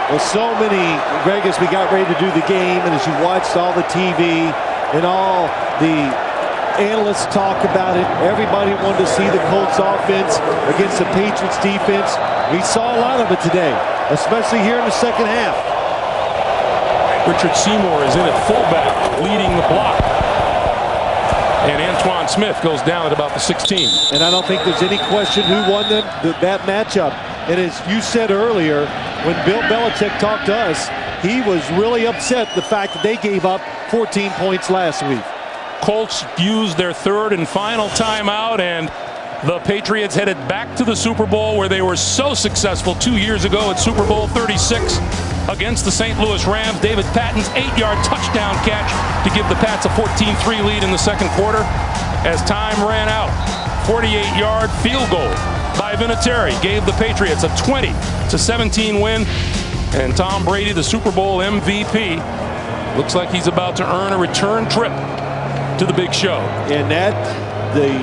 Well, so many, Greg, as we got ready to do the game, and as you watched all the TV and all the analysts talk about it, everybody wanted to see the Colts offense against the Patriots defense. We saw a lot of it today, especially here in the second half. Richard Seymour is in at fullback, leading the block. And Antoine Smith goes down at about the 16. And I don't think there's any question who won that matchup. And as you said earlier, when Bill Belichick talked to us, he was really upset the fact that they gave up 14 points last week. Colts used their third and final timeout, and the Patriots headed back to the Super Bowl, where they were so successful 2 years ago at Super Bowl 36 against the St. Louis Rams. David Patton's 8-yard touchdown catch to give the Pats a 14-3 lead in the second quarter. As time ran out, 48-yard field goal by Vinatieri gave the Patriots a 20-17 win. And Tom Brady, the Super Bowl MVP, looks like he's about to earn a return trip to the big show. And that, the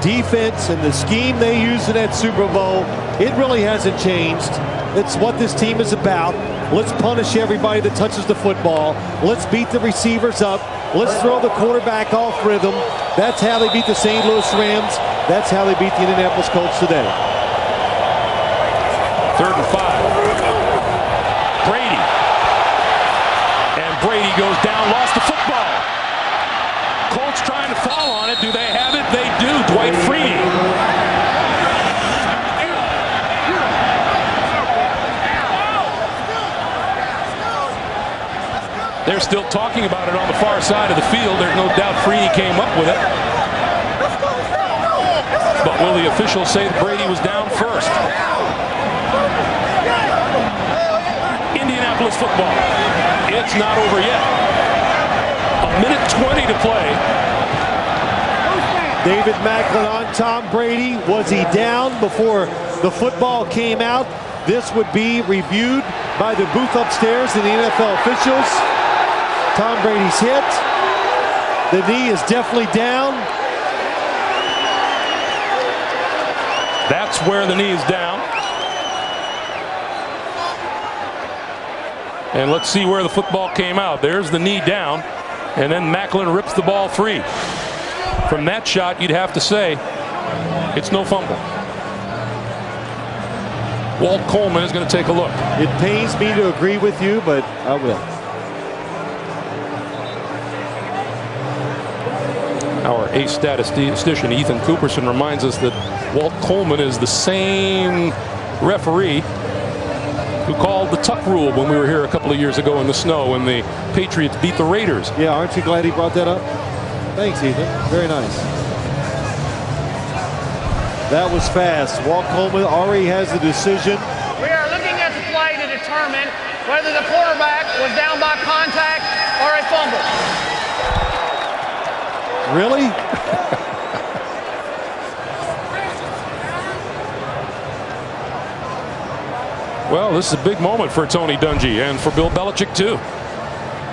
defense and the scheme they used in that Super Bowl, it really hasn't changed. It's what this team is about. Let's punish everybody that touches the football. Let's beat the receivers up. Let's throw the quarterback off rhythm. That's how they beat the St. Louis Rams. That's how they beat the Indianapolis Colts today. 3rd and 5. Brady. And Brady goes down, lost the football. Colts trying to fall on it. Do they have it? They do. Dwight Freeney. They're still talking about it on the far side of the field. There's no doubt Freeney came up with it. But will the officials say that Brady was down first? Indianapolis football. It's not over yet. A minute 20 to play. David Macklin on Tom Brady. Was he down before the football came out? This would be reviewed by the booth upstairs and the NFL officials. Tom Brady's hit. The knee is definitely down. That's where the knee is down. And let's see where the football came out. There's the knee down. And then Macklin rips the ball free. From that shot, you'd have to say it's no fumble. Walt Coleman is going to take a look. It pains me to agree with you, but I will. Our ace statistician Ethan Cooperson reminds us that Walt Coleman is the same referee who called the tuck rule when we were here a couple of years ago in the snow when the Patriots beat the Raiders. Yeah, aren't you glad he brought that up? Thanks, Ethan. Very nice. That was fast. Walt Coleman already has the decision. We are looking at the play to determine whether the quarterback was down by contact or a fumble. Really? Well, this is a big moment for Tony Dungy and for Bill Belichick, too.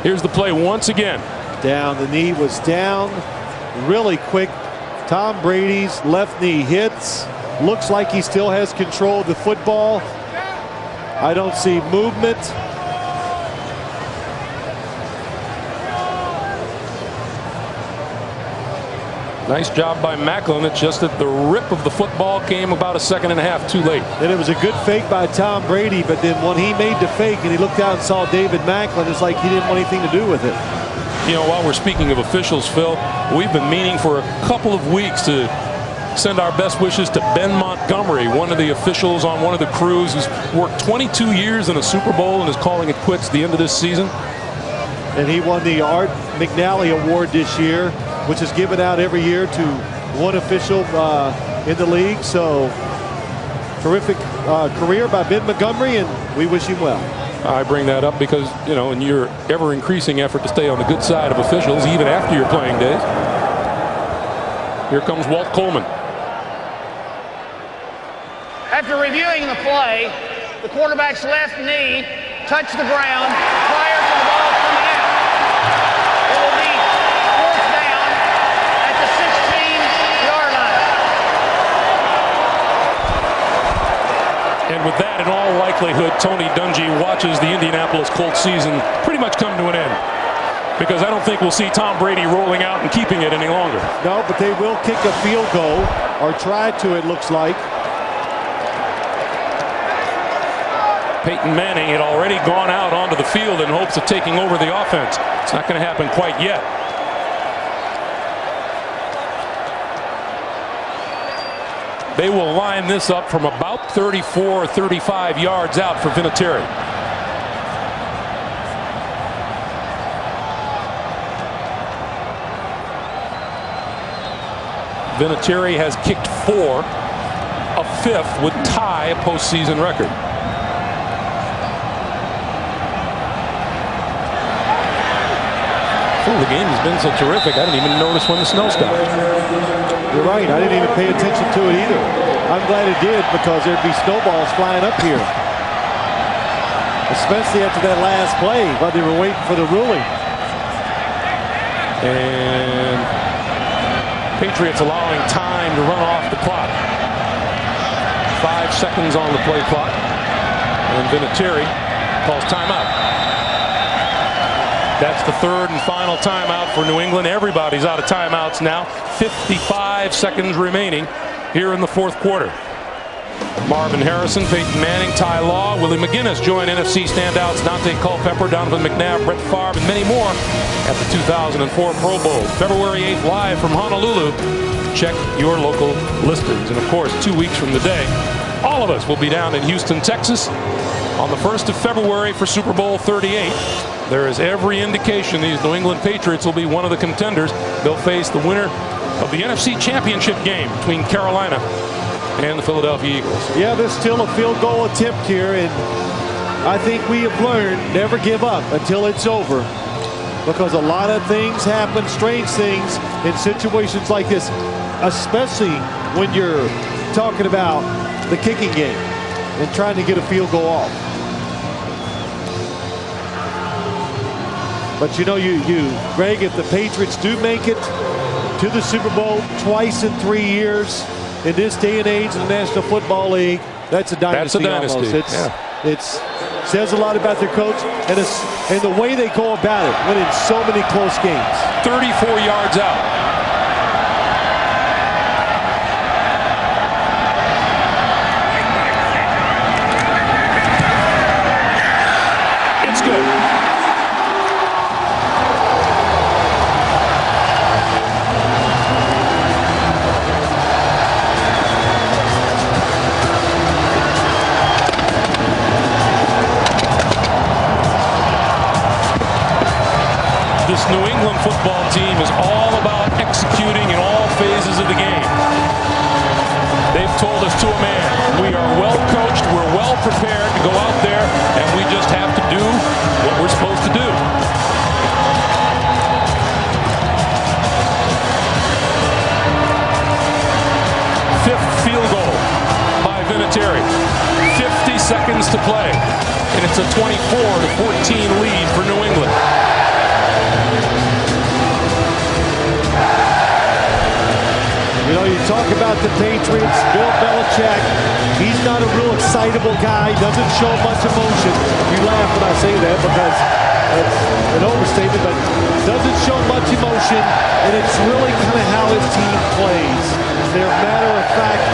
Here's the play once again. Down. The knee was down really quick. Tom Brady's left knee hits. Looks like he still has control of the football. I don't see movement. Nice job by Macklin. It's just that the rip of the football came about a second and a half too late. And it was a good fake by Tom Brady, but then when he made the fake and he looked out and saw David Macklin, it's like he didn't want anything to do with it. You know, while we're speaking of officials, Phil, we've been meaning for a couple of weeks to send our best wishes to Ben Montgomery, one of the officials on one of the crews who's worked 22 years in a Super Bowl and is calling it quits at the end of this season. And he won the Art McNally Award this year, which is given out every year to one official in the league. So terrific career by Ben Montgomery, and we wish him well. I bring that up because, you know, in your ever-increasing effort to stay on the good side of officials, even after your playing days. Here comes Walt Coleman. After reviewing the play, the quarterback's left knee touched the ground prior to the ball coming out. It will be fourth down at the 16-yard line. And with that, in all likelihood, Tony Dungy watches the Indianapolis Colts season pretty much come to an end. Because I don't think we'll see Tom Brady rolling out and keeping it any longer. No, but they will kick a field goal, or try to, it looks like. Peyton Manning had already gone out onto the field in hopes of taking over the offense. It's not going to happen quite yet. They will line this up from about 34 or 35 yards out for Vinatieri. Vinatieri has kicked 4, a 5th would tie a postseason record. The game has been so terrific, I didn't even notice when the snow stopped. You're right, I didn't even pay attention to it either. I'm glad it did, because there'd be snowballs flying up here. Especially after that last play, while they were waiting for the ruling. And Patriots allowing time to run off the clock. 5 seconds on the play clock. And Vinatieri calls timeout. That's the third and final timeout for New England. Everybody's out of timeouts now. 55 seconds remaining here in the fourth quarter. Marvin Harrison, Peyton Manning, Ty Law, Willie McGinnis join NFC standouts Dante Culpepper, Donovan McNabb, Brett Favre, and many more at the 2004 Pro Bowl. February 8th, live from Honolulu. Check your local listings. And of course, 2 weeks from today, all of us will be down in Houston, Texas on the 1st of February for Super Bowl 38. There is every indication these New England Patriots will be one of the contenders. They'll face the winner of the NFC Championship game between Carolina and the Philadelphia Eagles. Yeah, there's still a field goal attempt here, and I think we have learned never give up until it's over, because a lot of things happen, strange things, in situations like this, especially when you're talking about the kicking game and trying to get a field goal off. But you know, Greg, if the Patriots do make it to the Super Bowl twice in 3 years, in this day and age in the National Football League, that's a dynasty. That's a dynasty. It says a lot about their coach and the way they go about it, winning so many close games. 34 yards out. It's good. football team is all about executing in all phases of the game. They've told us to a man, we are well coached, we're well prepared to go out there, and we just have to do what we're supposed to do. Fifth field goal by Vinatieri. 50 seconds to play, and it's a 24-14 lead for New England. You know, you talk about the Patriots, Bill Bellichick, he's not a real excitable guy, doesn't show much emotion. You laugh when I say that because it's an overstatement, but doesn't show much emotion, and it's really kind of how his team plays. They're matter of fact,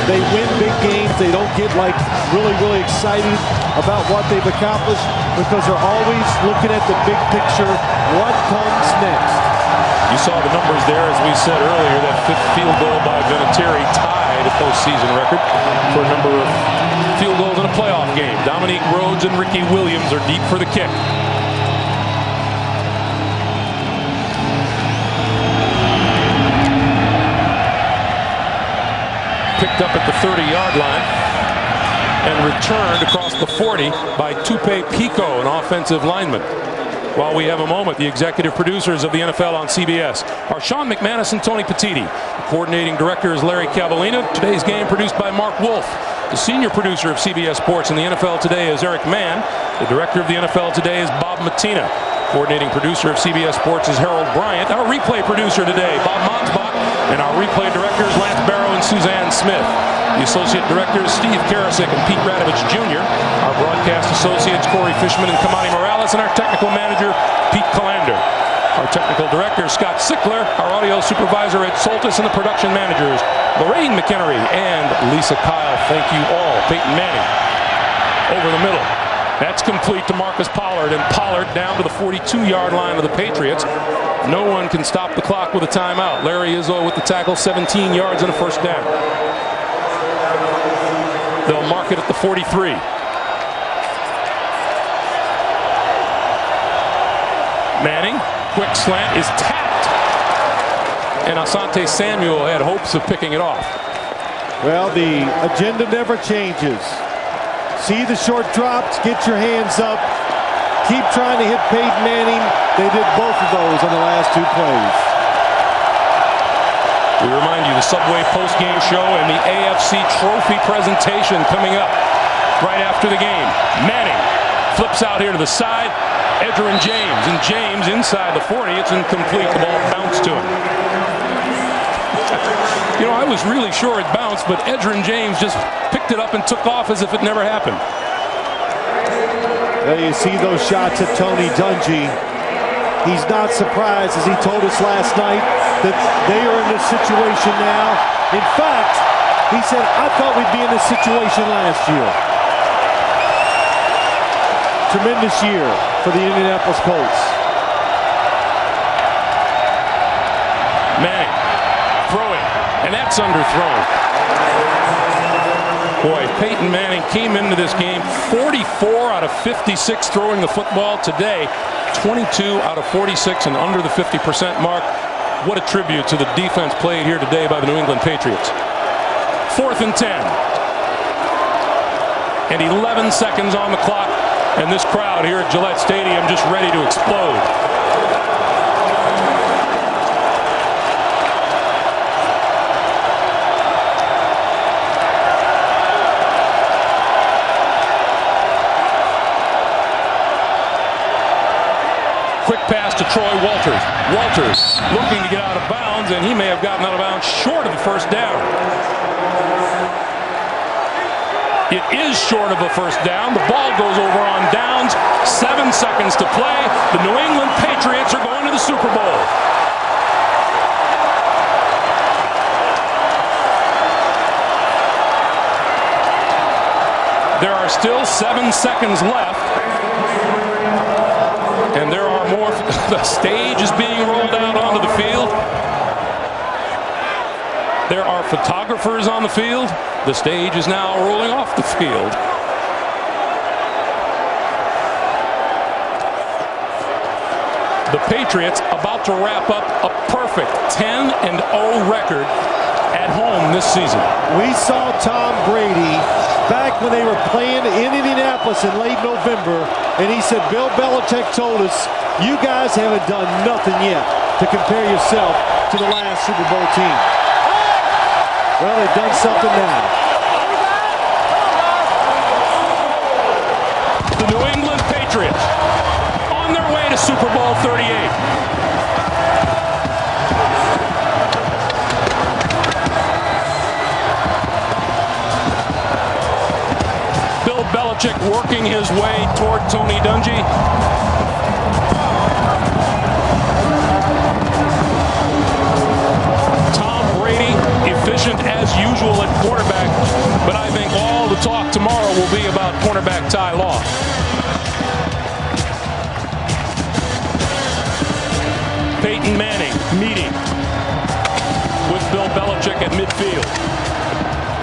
they win big games. They don't get like really excited about what they've accomplished because they're always looking at the big picture, what comes next. You saw the numbers there, as we said earlier, that fifth field goal by Vinatieri tied a postseason record for a number of field goals in a playoff game. Dominique Rhodes and Ricky Williams are deep for the kick. Picked up at the 30-yard line and returned across the 40 by Tupe Pico, an offensive lineman. While we have a moment, the executive producers of the NFL on CBS are Sean McManus and Tony Petitti. The coordinating director is Larry Cavallina. Today's game produced by Mark Wolf. The senior producer of CBS Sports in the NFL Today is Eric Mann. The director of the NFL Today is Bob Matina. Coordinating producer of CBS Sports is Harold Bryant. Our replay producer today, Bob Monsbach. And our replay directors, Lance Barrow and Suzanne Smith. The associate directors, Steve Karasik and Pete Radovich Jr. Our broadcast associates, Corey Fishman and Kamani Morales. And our technical manager, Pete Callander. Our technical director, Scott Sickler. Our audio supervisor, Ed Soltis. And the production managers, Lorraine McHenry and Lisa Kyle. Thank you all. Peyton Manning over the middle. That's complete to Marcus Pollard, and Pollard down to the 42-yard line of the Patriots. No one can stop the clock with a timeout. Larry Izzo with the tackle, 17 yards and a first down. They'll mark it at the 43. Manning, quick slant, is tapped. And Asante Samuel had hopes of picking it off. Well, the agenda never changes. See the short drops, get your hands up, keep trying to hit Peyton Manning. They did both of those on the last two plays. We remind you the Subway postgame show and the AFC trophy presentation coming up right after the game. Manning flips out here to the side, Edgerrin James, and James inside the 40. It's incomplete. The ball bounced to him. You know, I was really sure it bounced, but Edgerrin James just picked it up and took off as if it never happened. Well, you see those shots at Tony Dungy. He's not surprised, as he told us last night, that they are in this situation now. In fact, he said, I thought we'd be in this situation last year. Tremendous year for the Indianapolis Colts. Manning throwing, and that's underthrown. Boy, Peyton Manning came into this game 44 out of 56 throwing the football. Today, 22 out of 46 and under the 50% mark. What a tribute to the defense played here today by the New England Patriots. 4th and 10. And 11 seconds on the clock. And this crowd here at Gillette Stadium just ready to explode. Quick pass to Troy Walters. Walters looking to get out of bounds, and he may have gotten out of bounds short of the first down. It is short of a first down. The ball goes over on downs. 7 seconds to play. The New England Patriots are going to the Super Bowl. There are still 7 seconds left. And there are more. The stage is being rolled out onto the field. There are photographers on the field. The stage is now rolling off the field. The Patriots about to wrap up a perfect 10-0 record at home this season. We saw Tom Brady back when they were playing in Indianapolis in late November, and he said, Bill Belichick told us, you guys haven't done nothing yet to compare yourself to the last Super Bowl team. Well, they've done something now. The New England Patriots on their way to Super Bowl 38. Bill Belichick working his way toward Tony Dungy. Tom Brady, efficient as usual at quarterback, but I think all the talk tomorrow will be about cornerback Ty Law. Peyton Manning meeting with Bill Belichick at midfield.